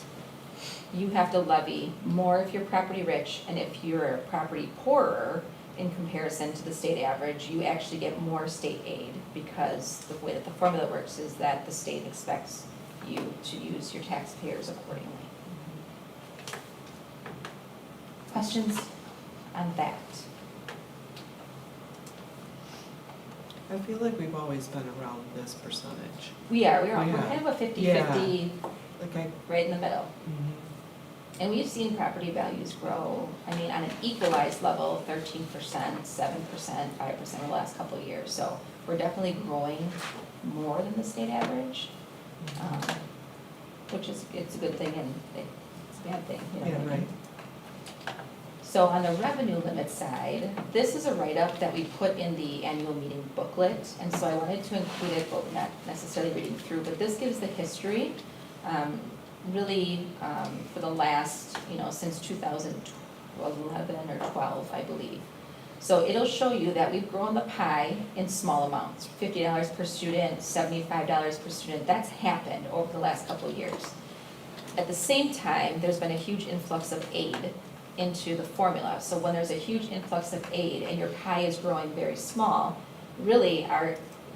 you have to levy more if you're property rich, and if you're property poorer in comparison to the state average, you actually get more state aid because the way that the formula works is that the state expects you to use your taxpayers accordingly. Questions on that? I feel like we've always been around this percentage. We're Yeah. kind of a 50-50, Like right in the middle. And we've seen property values grow, I mean, on an equalized level, 13%, 7%, 5% in the last couple of years. So we're definitely growing more than the state average, which is, it's a good thing and it's a bad thing, you know what I mean? So on the revenue limit side, this is a write-up that we put in the annual meeting booklet, and so I wanted to include it, but not necessarily reading through, but this gives the history, for the last, since 2011 or 12, I believe. So it'll show you that we've grown the pie in small amounts, $50 per student, $75 per student, that's happened over the last couple of years. At the same time, there's been a huge influx of aid into the formula. So when there's a huge influx of aid and your pie is growing very small, really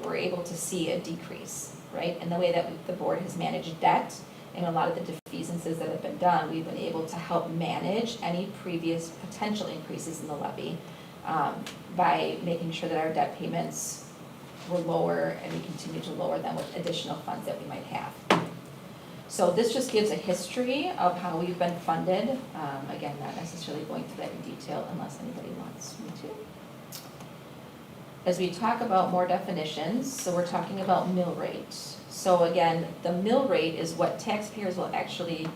we're able to see a decrease, right? And the way that the board has managed debt and a lot of the defeasances that have been done, we've been able to help manage any previous potential increases in the levy by making sure that our debt payments were lower and we continue to lower them with additional funds that we might have. So this just gives a history of how we've been funded. Again, not necessarily going through that in detail unless anybody wants me to. As we talk about more definitions, so we're talking about mill rate. So again, the mill rate is what taxpayers will actually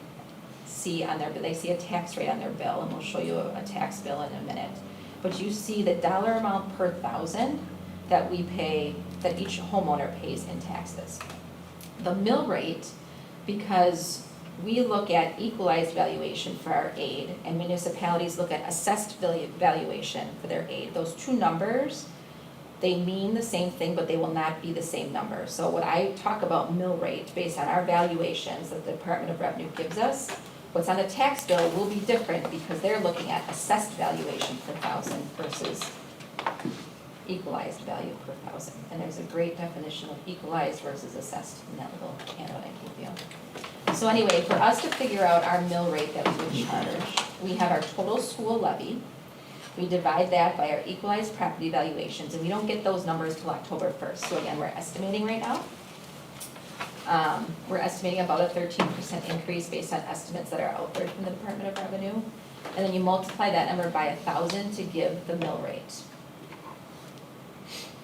see on their, they see a tax rate on their bill, and we'll show you a tax bill in a minute. But you see the dollar amount per thousand that we pay, that each homeowner pays in taxes. The mill rate, because we look at equalized valuation for our aid and municipalities look at assessed valuation for their aid, those two numbers, they mean the same thing, but they will not be the same number. So when I talk about mill rate based on our valuations that the Department of Revenue gives us, what's on the tax bill will be different because they're looking at assessed valuation per thousand versus equalized value per thousand. And there's a great definition of equalized versus assessed in that little handout I gave you. So anyway, for us to figure out our mill rate that we would charge, we have our total school levy. We divide that by our equalized property valuations, and we don't get those numbers till October 1st. So again, we're estimating right now. We're estimating about a 13% increase based on estimates that are out there from the Department of Revenue. And then you multiply that number by 1,000 to give the mill rate.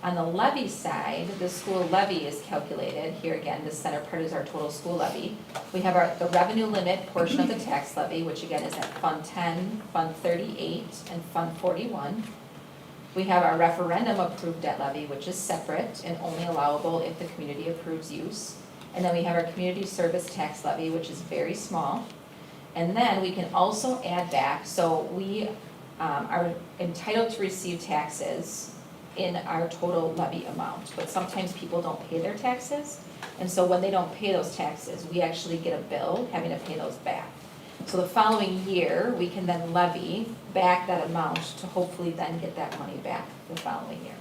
On the levy side, the school levy is calculated. Here again, the center part is our total school levy. We have the revenue limit portion of the tax levy, which again is at Fund 10, Fund 38, and Fund 41. We have our referendum approved debt levy, which is separate and only allowable if the community approves use. And then we have our community service tax levy, which is very small. And then we can also add back, so we are entitled to receive taxes in our total levy amount, but sometimes people don't pay their taxes, and so when they don't pay those taxes, we actually get a bill having to pay those back. So the following year, we can then levy back that amount to hopefully then get that money back the following year.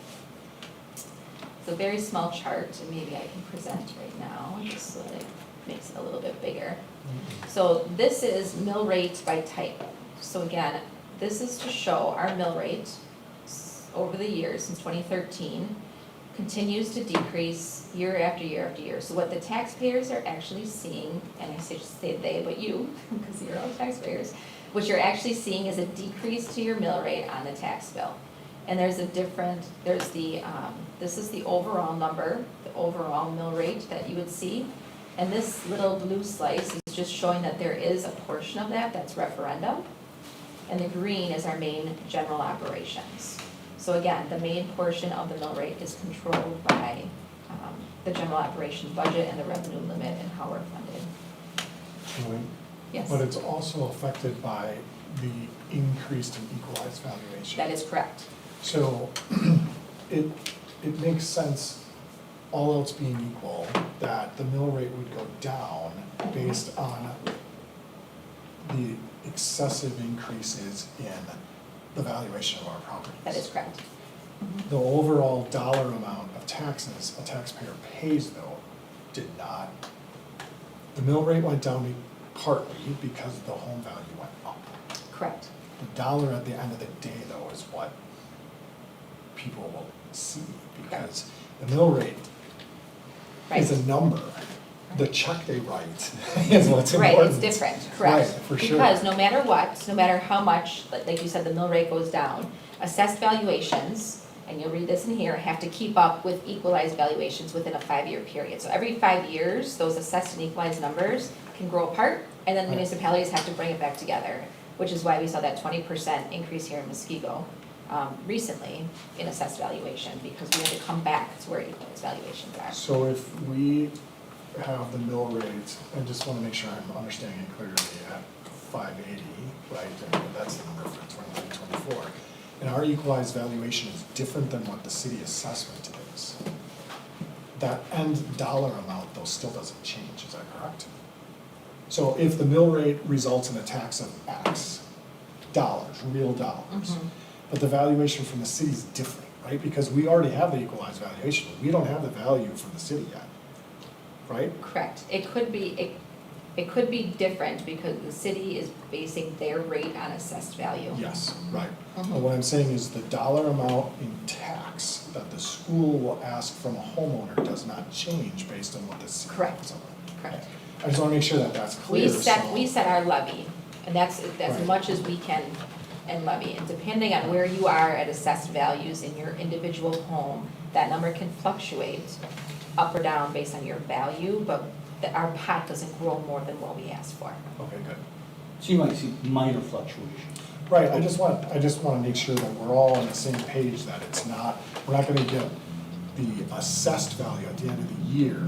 It's a very small chart, and maybe I can present right now, just so that it makes it a little bit bigger. So this is mill rate by type. So again, this is to show our mill rate over the years since 2013 continues to decrease year after year after year. So what the taxpayers are actually seeing, and I say they, but you, because you're all taxpayers, what you're actually seeing is a decrease to your mill rate on the tax bill. And there's this is the overall number, the overall mill rate that you would see. And this little blue slice is just showing that there is a portion of that that's referendum. And the green is our main general operations. So again, the main portion of the mill rate is controlled by the general operations budget and the revenue limit and how we're funded. Yes. But it's also affected by the increased and equalized valuation. That is correct. So it makes sense, all else being equal, that the mill rate would go down based on the excessive increases in the valuation of our properties. That is correct. The overall dollar amount of taxes a taxpayer pays, though, did not. The mill rate went down partly because the home value went up. Correct. The dollar at the end of the day, though, is what people will see, because the mill rate is a number. The check they write is what's important. Right, it's different, correct. Right, for sure. Because no matter what, no matter how much, like you said, the mill rate goes down, assessed valuations, and you'll read this in here, have to keep up with equalized valuations within a 5-year period. So every 5 years, those assessed and equalized numbers can grow apart, and then municipalities have to bring it back together. which is why we saw that 20% increase here in Muskego recently in assessed valuation, because we had to come back to where equalized valuations are. So if we have the mill rate, I just want to make sure I'm understanding it clearly, at 580, right, and that's the number for 23, 24. And our equalized valuation is different than what the city assessment is. That end dollar amount though still doesn't change, is that correct? So if the mill rate results in a tax of X dollars, real dollars, but the valuation from the city is different, right? Because we already have the equalized valuation, we don't have the value from the city yet, right? Correct. It could be different because the city is basing their rate on assessed value. Yes, right. But what I'm saying is the dollar amount in tax that the school will ask from a homeowner does not change based on what the city. Correct. Correct. I just wanna make sure that that's clear, We set our levy, and that's Right. as much as we can and levy. And depending on where you are at assessed values in your individual home, that number can fluctuate up or down based on your value, but our pot doesn't grow more than what we asked for. Okay, good. So you might see minor fluctuations. Right, I just wanna make sure that we're all on the same page, that it's not, we're not gonna get the assessed value at the end of the year.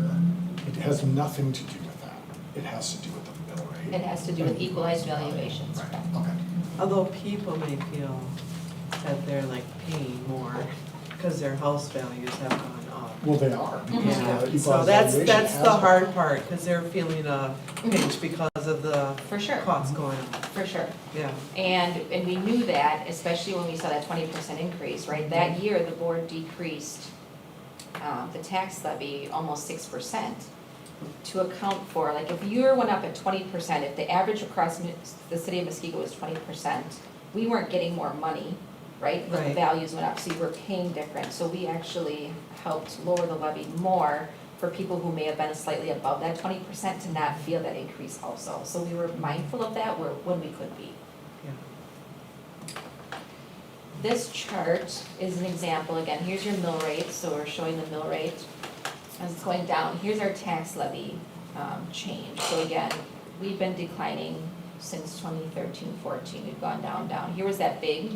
It has nothing to do with that. It has to do with the mill rate. It has to do with equalized valuations, Right, correct? okay. Although people may feel that they're like paying more because their house values have gone up. Well, they are. because Yeah, the equalized so that's valuation has the gone hard up. part, because they're feeling a pinch because of the For sure, costs going up, for sure. yeah. And we knew that, especially when we saw that 20% increase, right? That year, the board decreased the tax levy almost 6% to account for, like, if your went up at 20%, if the average across the city of Muskego was 20%, we weren't getting more money, right? But the Right. values went up, so you were paying different. So we actually helped lower the levy more for people who may have been slightly above that 20% to not feel that increase also. So we were mindful of that when we could be. This chart is an example, again, here's your mill rate, so we're showing the mill rate as it's going down. Here's our tax levy change. So again, we've been declining since 2013-14, we've gone down. Here was that big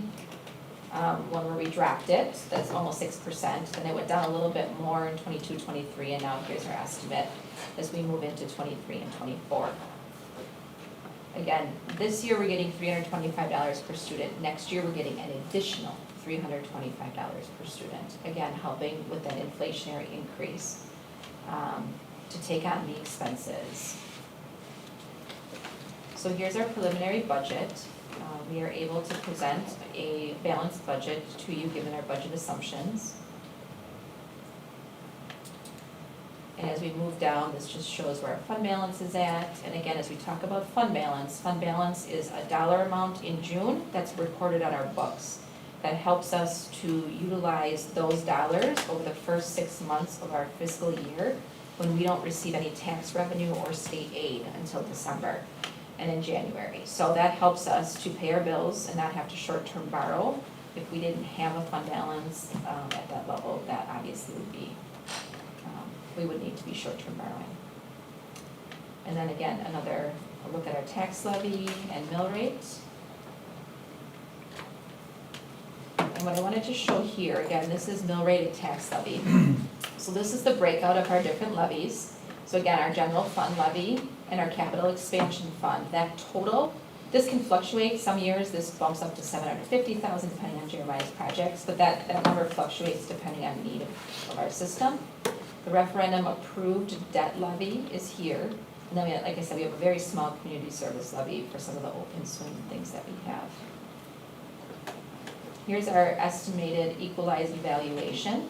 one where we dropped it, that's almost 6%, then it went down a little bit more in 22-23, and now here's our estimate as we move into 23 and 24. Again, this year we're getting $325 per student. Next year we're getting an additional $325 per student. Again, helping with that inflationary increase to take on the expenses. So here's our preliminary budget. We are able to present a balanced budget to you given our budget assumptions. And as we move down, this just shows where our fund balance is at. And again, as we talk about fund balance is a dollar amount in June that's recorded on our books. That helps us to utilize those dollars over the first 6 months of our fiscal year when we don't receive any tax revenue or state aid until December and in January. So that helps us to pay our bills and not have to short-term borrow. If we didn't have a fund balance at that level, that obviously would be we would need to be short-term borrowing. And then again, a look at our tax levy and mill rates. And what I wanted to show here, again, this is mill rate and tax levy. So this is the breakout of our different levies. So again, our general fund levy and our capital expansion fund, that total, this can fluctuate. Some years this bumps up to $750,000 depending on Jeremiah's projects, but that number fluctuates depending on need of our system. The referendum approved debt levy is here. And then, like I said, we have a very small community service levy for some of the open swim things that we have. Here's our estimated equalized valuation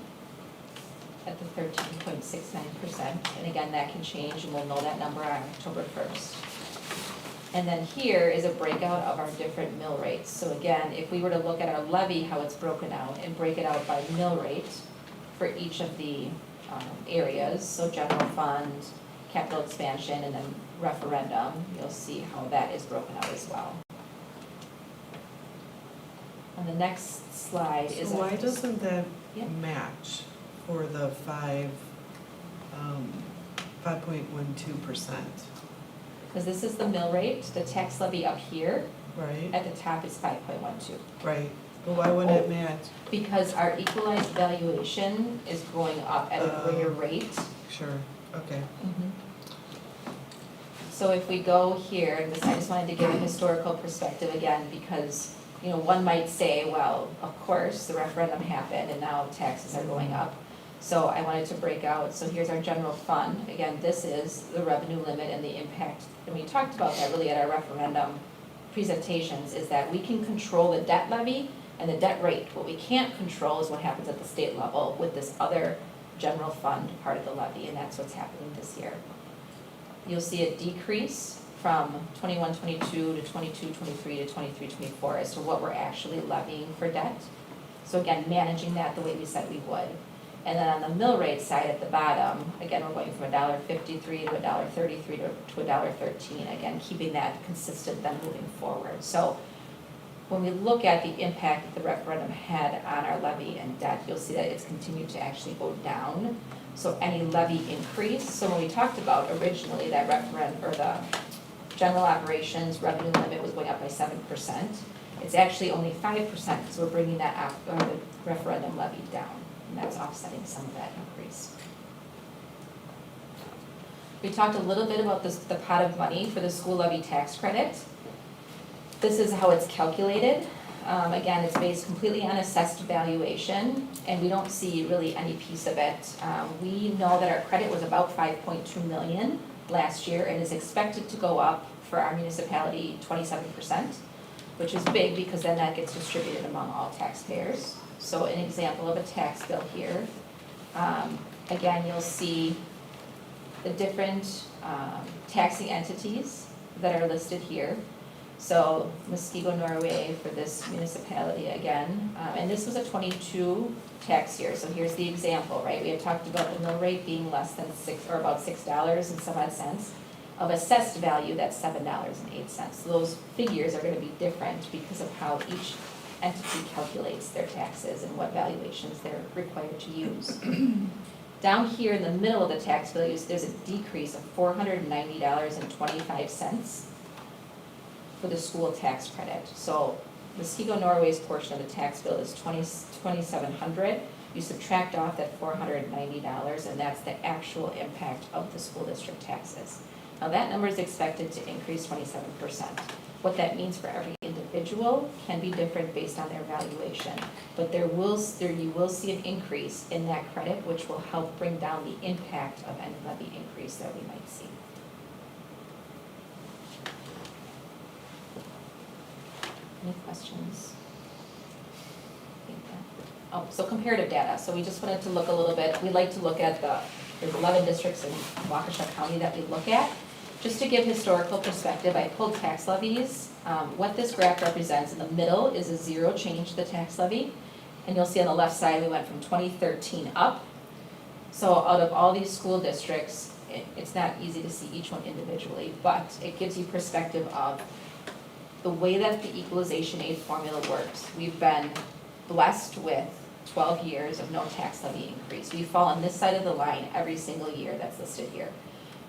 at the 13.69%. And again, that can change and we'll know that number on October 1st. And then here is a breakout of our different mill rates. So again, if we were to look at our levy, how it's broken out, and break it out by mill rate for each of the areas, so general fund, capital expansion, and then referendum, you'll see how that is broken out as well. On the next slide is. So why doesn't that Yeah. match for the 5.12%? Because this is the mill rate, the tax levy up here, Right, at the top is 5.12. right. But why wouldn't it match? Because our equalized valuation is going up at a greater rate. Sure, okay. So if we go here, and I just wanted to give a historical perspective again, because, you know, one might say, well, of course, the referendum happened and now taxes are going up. So I wanted to break out, so here's our general fund. Again, this is the revenue limit and the impact, and we talked about that really at our referendum presentations, is that we can control the debt levy and the debt rate. What we can't control is what happens at the state level with this other general fund part of the levy, and that's what's happening this year. You'll see a decrease from 21-22 to 22-23 to 23-24 as to what we're actually levying for debt. So again, managing that the way we said we would. And then on the mill rate side at the bottom, again, we're going from $1.53 to $1.33 to $1.13. Again, keeping that consistent then moving forward. So when we look at the impact that the referendum had on our levy and debt, you'll see that it's continued to actually go down. So any levy increase, so when we talked about originally that referendum, or the general operations revenue limit was going up by 7%, it's actually only 5%, so we're bringing that the referendum levy down, and that's offsetting some of that increase. We talked a little bit about the pot of money for the school levy tax credit. This is how it's calculated. Again, it's based completely on assessed valuation, and we don't see really any piece of it. We know that our credit was about 5.2 million last year and is expected to go up for our municipality 27%, which is big because then that gets distributed among all taxpayers. So an example of a tax bill here. Again, you'll see the different taxing entities that are listed here. So Muskegon, Norway for this municipality again, and this was a 22 tax year. So here's the example, right? We had talked about the mill rate being less than about $6 and some odd cents. Of assessed value, that's $7.08. So those figures are going to be different because of how each entity calculates their taxes and what valuations they're required to use. Down here in the middle of the tax bill, there's a decrease of $490.25 for the school tax credit. So Muskegon, Norway's portion of the tax bill is $2,700. You subtract off that $490, and that's the actual impact of the school district taxes. Now that number is expected to increase 27%. What that means for every individual can be different based on their valuation, but you will see an increase in that credit, which will help bring down the impact of any levy increase that we might see. Any questions? Oh, so comparative data. So we just wanted to look a little bit. We like to look at there's 11 districts in Waukesha County that we look at. Just to give historical perspective, I pulled tax levies. What this graph represents in the middle is a zero change to the tax levy. And you'll see on the left side, we went from 2013 up. So out of all these school districts, it's not easy to see each one individually, but it gives you perspective of the way that the equalization aid formula works. We've been blessed with 12 years of no tax levy increase. We fall on this side of the line every single year that's listed here.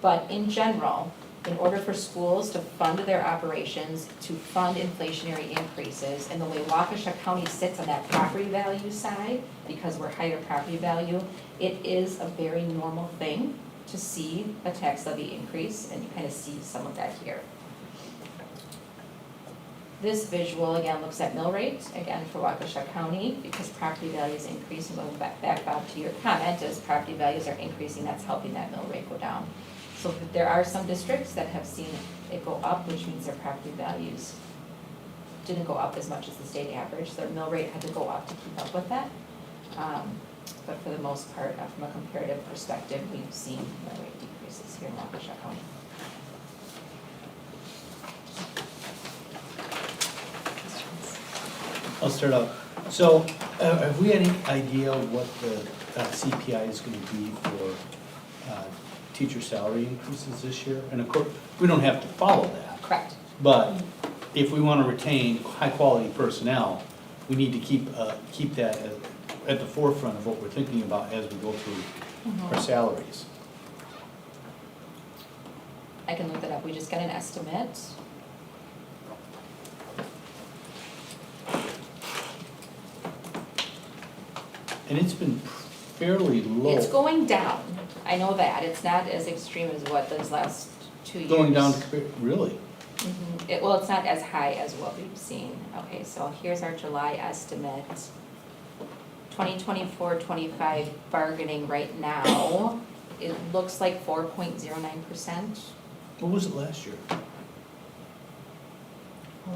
But in general, in order for schools to fund their operations, to fund inflationary increases, and the way Waukesha County sits on that property value side, because we're higher property value, it is a very normal thing to see a tax levy increase, and you kind of see some of that here. This visual, again, looks at mill rate, again, for Waukesha County, because property values increase, and going back, Bob, to your comment, as property values are increasing, that's helping that mill rate go down. So there are some districts that have seen it go up, which means their property values didn't go up as much as the state average. Their mill rate had to go up to keep up with that. But for the most part, from a comparative perspective, we've seen mill rate decreases here in Waukesha County. I'll start out. So have we any idea what the CPI is going to be for teacher salary increases this year? And of course, we don't have to follow that. Correct. But if we want to retain high-quality personnel, we need to keep that at the forefront of what we're thinking about as we go through our salaries. I can look that up. We just got an estimate. And it's been fairly low. It's going down, I know that, it's not as extreme as what those last 2 years. Going down, really? Well, it's not as high as what we've seen. Okay, so here's our July estimate. 2024-25 bargaining right now, it looks like 4.09%. What was it last year?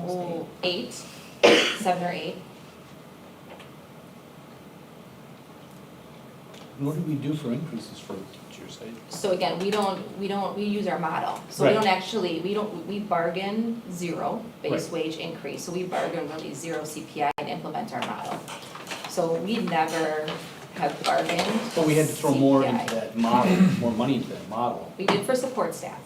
Oh, 8, 7 or 8. And what did we do for increases for teachers? So again, we use our model. So we Right. don't actually, we bargain 0 base Right. wage increase. So we bargain really 0 CPI and implement our model. So we never have bargained But we had to throw more CPI. into that model, more money into that model. We did for support staff.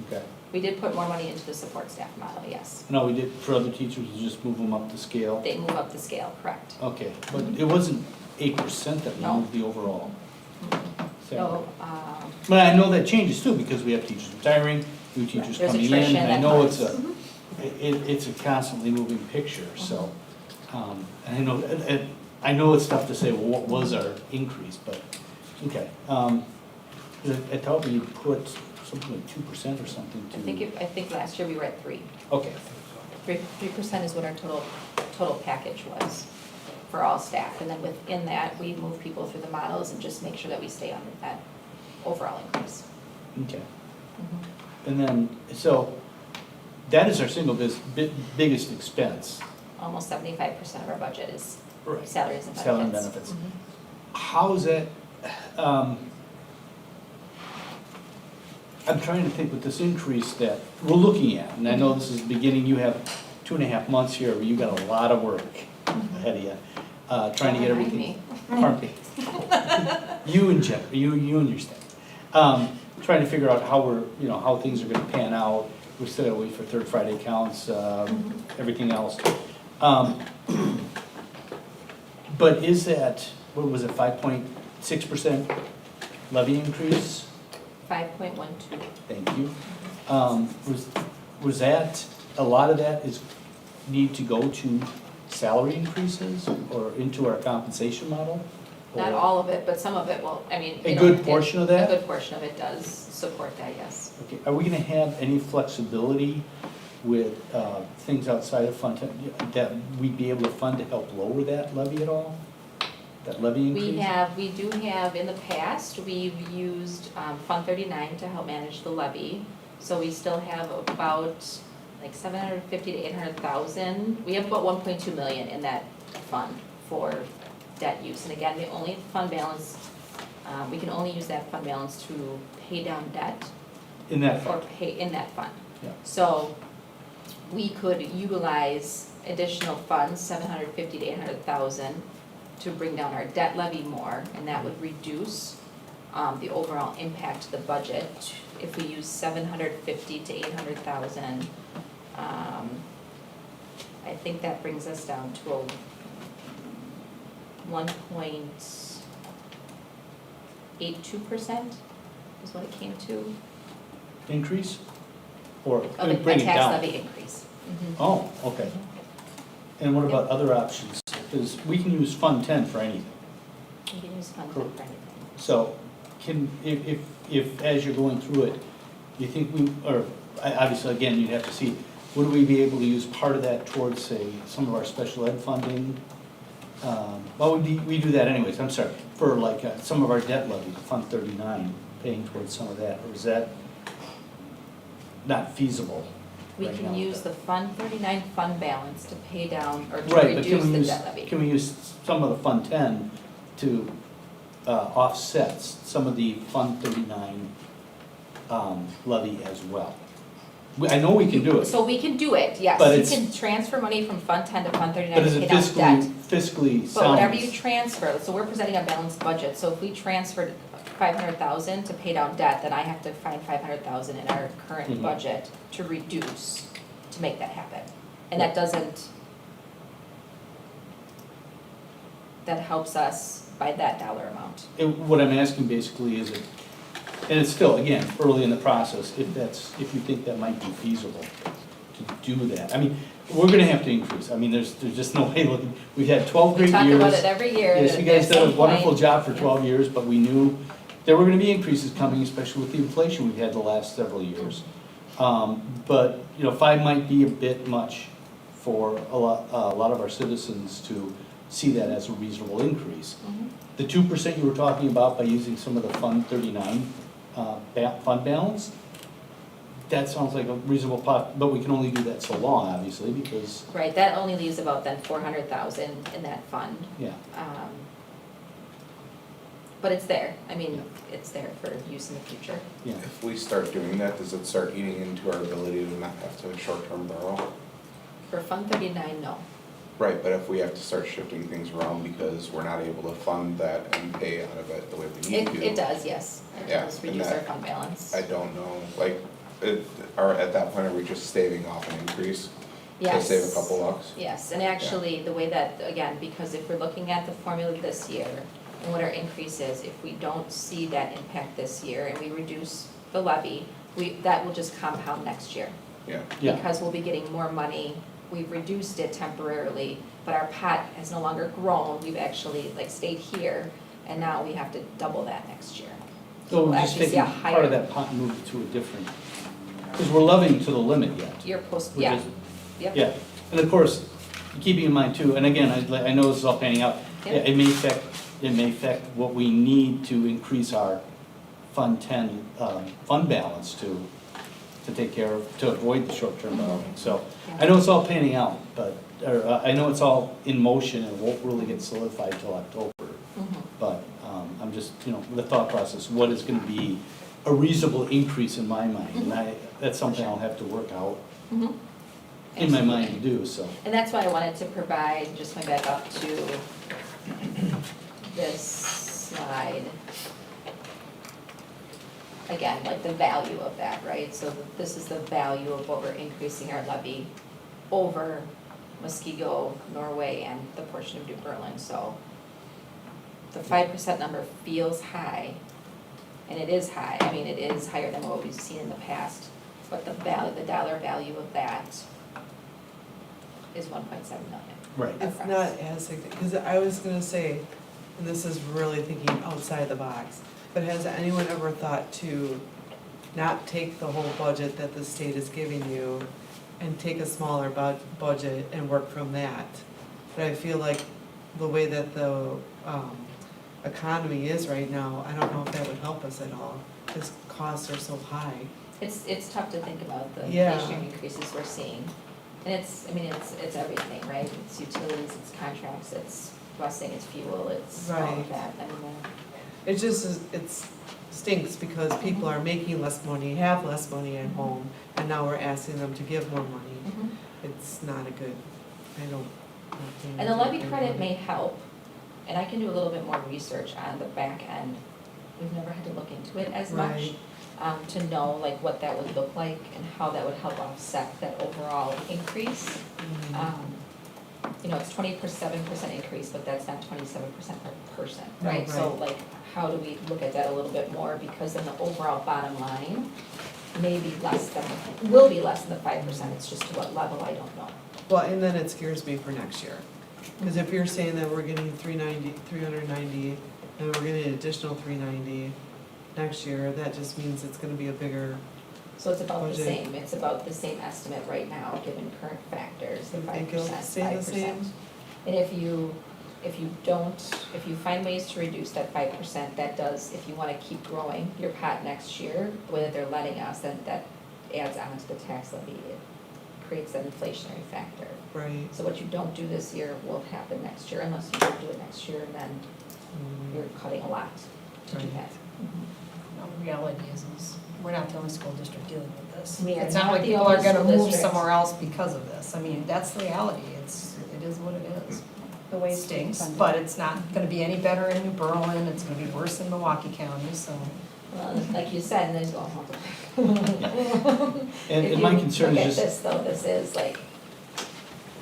Okay. We did put more money into the support staff model, yes. No, we did, for other teachers, we just move them up the scale. They move up the scale, correct. Okay, but it wasn't 8% that we No. moved the overall salary. So, But I know that changes too, because we have teachers retiring, new teachers There's coming in. attrition And I that know it's comes. it's a constantly moving picture, so. And I know it's tough to say, well, what was our increase, but, okay. I thought we put something like 2% or something to. I think last year we were at 3. Okay, 3% is what our total package was for all staff. And then within that, we move people through the models and just make sure that we stay on that overall increase. okay. And then, so, that is our single biggest expense. Almost 75% of our budget is Right. salaries and benefits. Salary and benefits. Mhm. How is that, I'm trying to think with this increase that we're looking at, and I know this is the beginning, you have 2.5 months here, where you got a lot of work ahead of you, trying to get Don't remind everything. me. Pardon me. You and Jeff, you and your staff. Trying to figure out how how things are gonna pan out, we still gotta wait for third Friday counts, everything else. But is that, what was it, 5.6% levy increase? 5.12. Thank you. Was that, a lot of that need to go to salary increases or into our compensation model? Not Or- all of it, but some of it will, I mean. A you know, good portion of that? A good portion of it does support that, yes. Okay, are we gonna have any flexibility with things outside of fund, that we'd be able to fund to help lower that levy at all? That levy increase? We do have, in the past, we've used Fund 39 to help manage the levy. So we still have about like 750 to 800,000. We have about 1.2 million in that fund for debt use. And again, the only fund balance, we can only use that fund balance to pay down debt In that or fund? pay in that fund. Yeah. So we could utilize additional funds, 750 to 800,000, to bring down our debt levy more, and that would reduce the overall impact to the budget. If we use 750 to 800,000, I think that brings us down to a 1.82% is what it came to, Increase? Or of a bring it tax down? levy increase. Oh, okay. And what about other options? Because we can use Fund 10 for anything. You can use fund for Correct. anything. So can, if as you're going through it, you think obviously, again, you'd have to see, would we be able to use part of that towards, say, some of our special ed funding? Well, we do that anyways, I'm sorry, for like some of our debt levy, Fund 39, paying towards some of that, or is that not feasible? We right can now? use the Fund 39 fund balance to pay down or to Right, but reduce can we the use, debt levy. can we use some of the Fund 10 to offset some of the Fund 39 levy as well? I know we can do it, So we can do it, yes, But you it's- can transfer money from Fund 10 to Fund 39 but to is pay it down debt. fiscally sound? But whatever you transfer, so we're presenting a balanced budget, so if we transferred 500,000 to pay down debt, then I have to find 500,000 in our current Mhm. budget to reduce, to make that happen. And that doesn't, that helps us by that dollar amount. What I'm asking basically is, and it's still, again, early in the process, if you think that might be feasible, to do that. I mean, we're gonna have to increase, I mean, there's just no way looking, we've had 12 great We years. talk about it every year. Yes, and you guys at did a some wonderful point- job for Yeah. 12 years, but we knew there were gonna be increases coming, especially with the inflation we've had the last several years. But, 5 might be a bit much for a lot of our citizens to see that as a reasonable increase. Mhm. The 2% you were talking about by using some of the Fund 39 fund balance, that sounds like a reasonable but we can only do that so long, obviously, because, Right, that only leaves about then 400,000 in that fund. yeah. But it's there, I mean, it's there for use in the future. Yeah. If we start doing that, does it start eating into our ability to not have to short-term borrow? For Fund 39, no. Right, but if we have to start shifting things around because we're not able to fund that and pay out of it the way we need to. It does, yes. It Yeah, does and reduce our that- fund balance. I don't know, at that point, are we just staving off an increase? To Yes. save a couple bucks? Yes, and actually, the way that, again, because if we're looking at the formula this year and what our increase is, if we don't see that impact this year and we reduce the levy, that will just compound next year. Yeah. Yeah. Because we'll be getting more money, we've reduced it temporarily, but our pot has no longer grown, we've actually stayed here, and now we have to double that next year. So we're We'll just actually see taking a part of higher- that pot and move it to a different, because we're levying to the limit yet. Your post, which yeah, is- yep. Yeah, and of course, keeping in mind too, and again, I know this is all panning out, yeah, Yep. it may affect what we need to increase our Fund 10, fund balance to take care of, to avoid the short-term borrowing. So, I know it's all panning out, but, I know it's all in motion and won't really get solidified till October. Mhm. But, I'm just, the thought process, what is gonna be a reasonable increase in my mind? And that's something I'll have to work out Mhm. in my mind to Absolutely. do, so. And that's why I wanted to provide, just going back up to this slide. Again, the value of that, right? So this is the value of what we're increasing our levy over Muskego, Norway, and the portion of New Berlin. So the 5% number feels high, and it is high. I mean, it is higher than what we've seen in the past. But the dollar value of that is 1.7 million. Right. It's not as significant, because I was gonna say, and this is really thinking outside the box, but has anyone ever thought to not take the whole budget that the state is giving you and take a smaller budget and work from that? But I feel like the way that the economy is right now, I don't know if that would help us at all, because costs are so high. It's tough to think about the Yeah. inflationary increases we're seeing. And it's everything, right? It's utilities, it's contracts, it's busing, it's fuel, it's all Right. of that. I mean, It just is, it stinks because people are making less money, have less money at home, and now we're asking them to give more money. mhm. It's not a good, I don't. And the levy credit may help, and I can do a little bit more research on the back end. We've never had to look into it as much, Right. to know what that would look like and how that would help offset that overall increase. It's 27% increase, but that's not 27% per person, No, right? So right. how do we look at that a little bit more, because then the overall bottom line may be will be less than the 5%, it's just to what level, I don't know. Well, and then it scares me for next year. Because if you're saying that we're getting 390, and we're getting an additional 390 next year, that just means it's gonna be a bigger, So it's about the Budget. same, it's about the same estimate right now, given current factors, the You 5%, think it'll 5%. stay the same? And if you find ways to reduce that 5%, that does, if you wanna keep growing your pot next year, the way that they're letting us, then that adds on to the tax levy. It creates that inflationary factor. right? So what you don't do this year will happen next year, unless you don't do it next year, and then you're cutting a lot to do Right. that. No, the reality is we're not the only school district dealing with this. We are It's not not like the people are only gonna school move district. somewhere else because of this. I mean, that's the reality. It is what it is. The way It it's being stinks, funded. but it's not gonna be any better in New Berlin. It's gonna be worse in Milwaukee County, so. Well, like you said, and then go multiply. And my concern Look at is just, this though, this is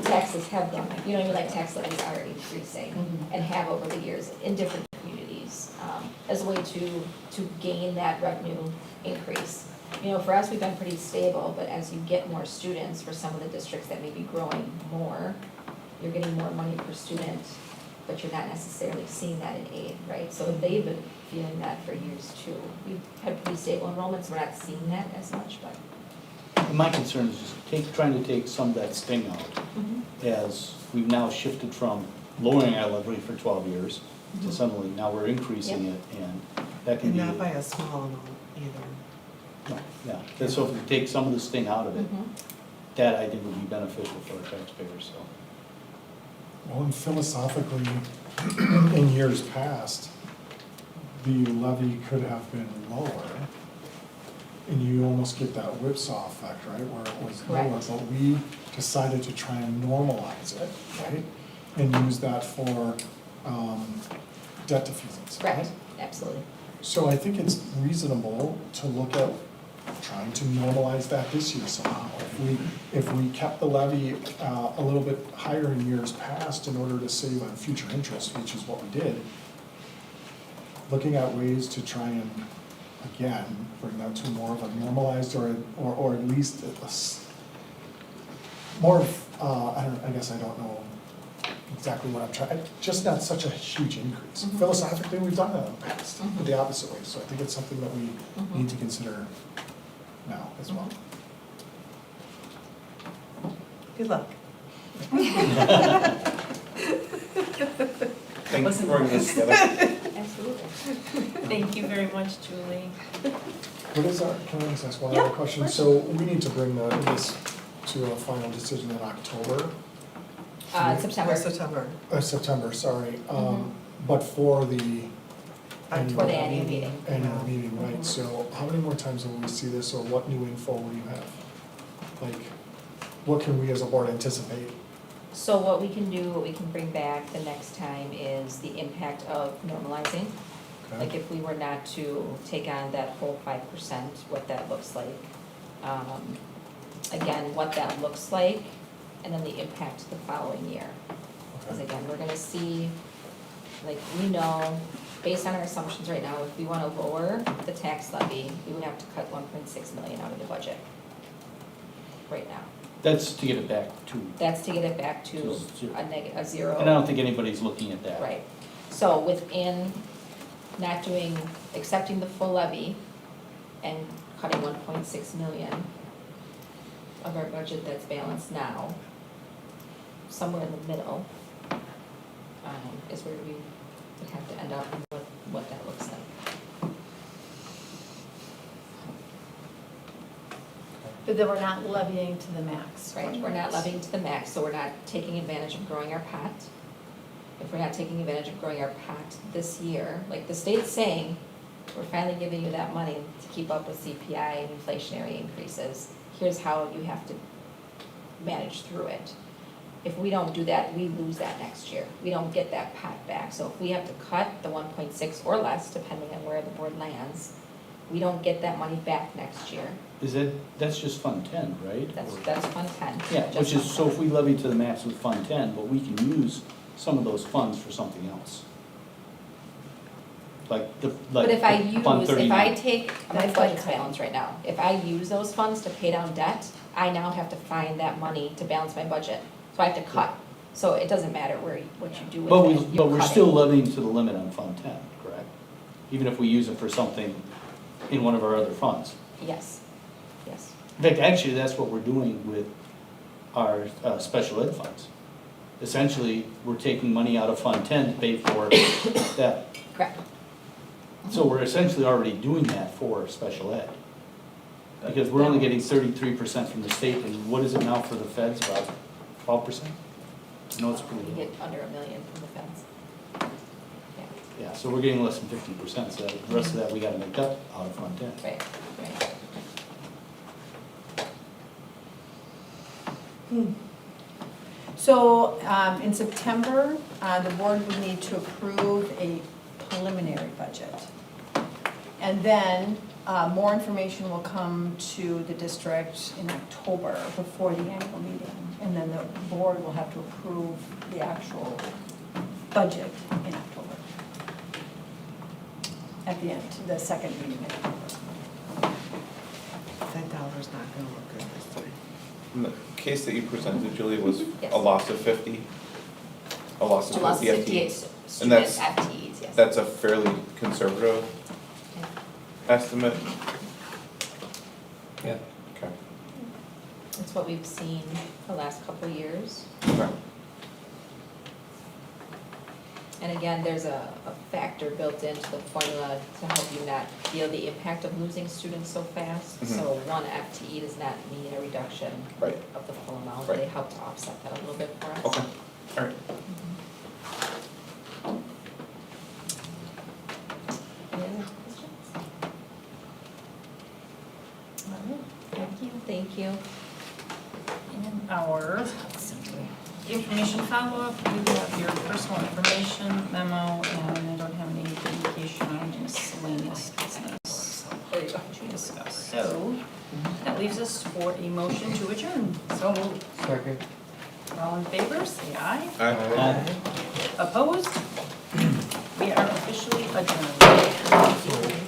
taxes have gone, tax levies are increasing Mhm. and have over the years in different communities, as a way to gain that revenue increase. You know, for us, we've been pretty stable, but as you get more students, for some of the districts that may be growing more, you're getting more money per student, but you're not necessarily seeing that in aid, right? So they've been feeling that for years too. We've had pretty stable enrollments, we're not seeing that as much, but. And my concern is just trying to take some of that sting out, as we've now shifted from lowering our levy for 12 years to suddenly now we're increasing it, and that can And be. not by a small amount either. No, yeah, and so if we take some of the sting out of it, that I think would be beneficial for our taxpayers, so. Well, and philosophically, in years past, the levy could have been lower. And you almost get that whipsaw effect, right, where it was lower, Correct. but we decided to try and normalize it, right? And use that for debt defeasance, right? Correct, absolutely. So I think it's reasonable to look at trying to normalize that this year somehow. If we kept the levy a little bit higher in years past in order to save on future interest, which is what we did, looking at ways to try and, again, bring that to more of a normalized or at least more of, I guess I don't know exactly what I'm trying, just not such a huge increase. Philosophically, we've done that in the past, but the opposite way, so I think it's something that we need to consider now as well. Good luck. Thanks for bringing this together. Absolutely. Thank you very much, Julie. What is our, can I just ask one Yeah, other of question? course. So we need to bring this to a final decision in October, September. September, sorry. But for the For the annual meeting. annual meeting, right? So how many more times will we see this, or what new info will you have? Like, what can we as a board anticipate? So what we can do, what we can bring back the next time is the impact of normalizing. Okay. Like if we were not to take on that whole 5%, what that looks like. Again, what that looks like, and then the impact the following year. Because Okay. again, we're gonna see, like, we know, based on our assumptions right now, if we wanna lower the tax levy, we would have to cut 1.6 million out of the budget right now. That's to get it back to, That's to get it back to To zero. a zero. and I don't think anybody's looking at that. Right, so within not doing, accepting the full levy and cutting 1.6 million of our budget that's balanced now, somewhere in the middle, is where we would have to end up and what that looks like. But then we're not levying to the max. Right, we're not levying to the max, so we're not taking advantage of growing our pot. If we're not taking advantage of growing our pot this year, like the state's saying, we're finally giving you that money to keep up with CPI and inflationary increases. Here's how you have to manage through it. If we don't do that, we lose that next year. We don't get that pot back. So if we have to cut the 1.6 or less, depending on where the board lands, we don't get that money back next year. That's just Fund 10, right? That's Fund 10. Yeah, just which is, Fund so 10. if we levy to the max with Fund 10, but we can use some of those funds for something else. But if I Fund use, if 39. I take, my That's budget's like- balanced right now, if I use those funds to pay down debt, I now have to find that money to balance my budget, so I have to cut. So it doesn't matter what you do with But it, but you're we're cutting. still levying to the limit on Fund 10, correct? Even if we use it for something in one of our other funds. Yes, yes, In fact, actually, that's what we're doing with our special ed funds. Essentially, we're taking money out of Fund 10 to pay for that. correct. So we're essentially already doing that for special ed. Because we're only getting 33% from the state, and what is it now for the feds, about 12%? No, it's pretty We low. get under $1 million from the feds. Yeah, Yeah, so we're getting less than 50%, so the rest of that we gotta make up out of Fund 10. right, right. So in September, the board would need to approve a preliminary budget. And then more information will come to the district in October before the annual meeting. And then the board will have to approve the actual budget in October. At the end, the second meeting in October. number's not gonna look good this time. And the case that you presented, Julie, was Yes. a loss of 50? A loss A of loss of 50 58 FTE? student that's- FTEs, yes. That's a fairly conservative estimate? Yeah. Okay. That's what we've seen the last couple of years. Okay. And again, there's a factor built into the formula to help you not feel the impact of losing students so fast. Mhm. So one FTE does not mean a reduction Right. of the full amount. Right. They help to offset that a little bit for us. Okay, all right. Any other questions? Thank you. Thank you. In our information follow-up, we have your personal information memo, and I don't have any indication on miscellaneous business to discuss. So that leaves us for a motion to adjourn. So moved. Second. All in favor, say aye. Aye. Opposed? We are officially adjourned.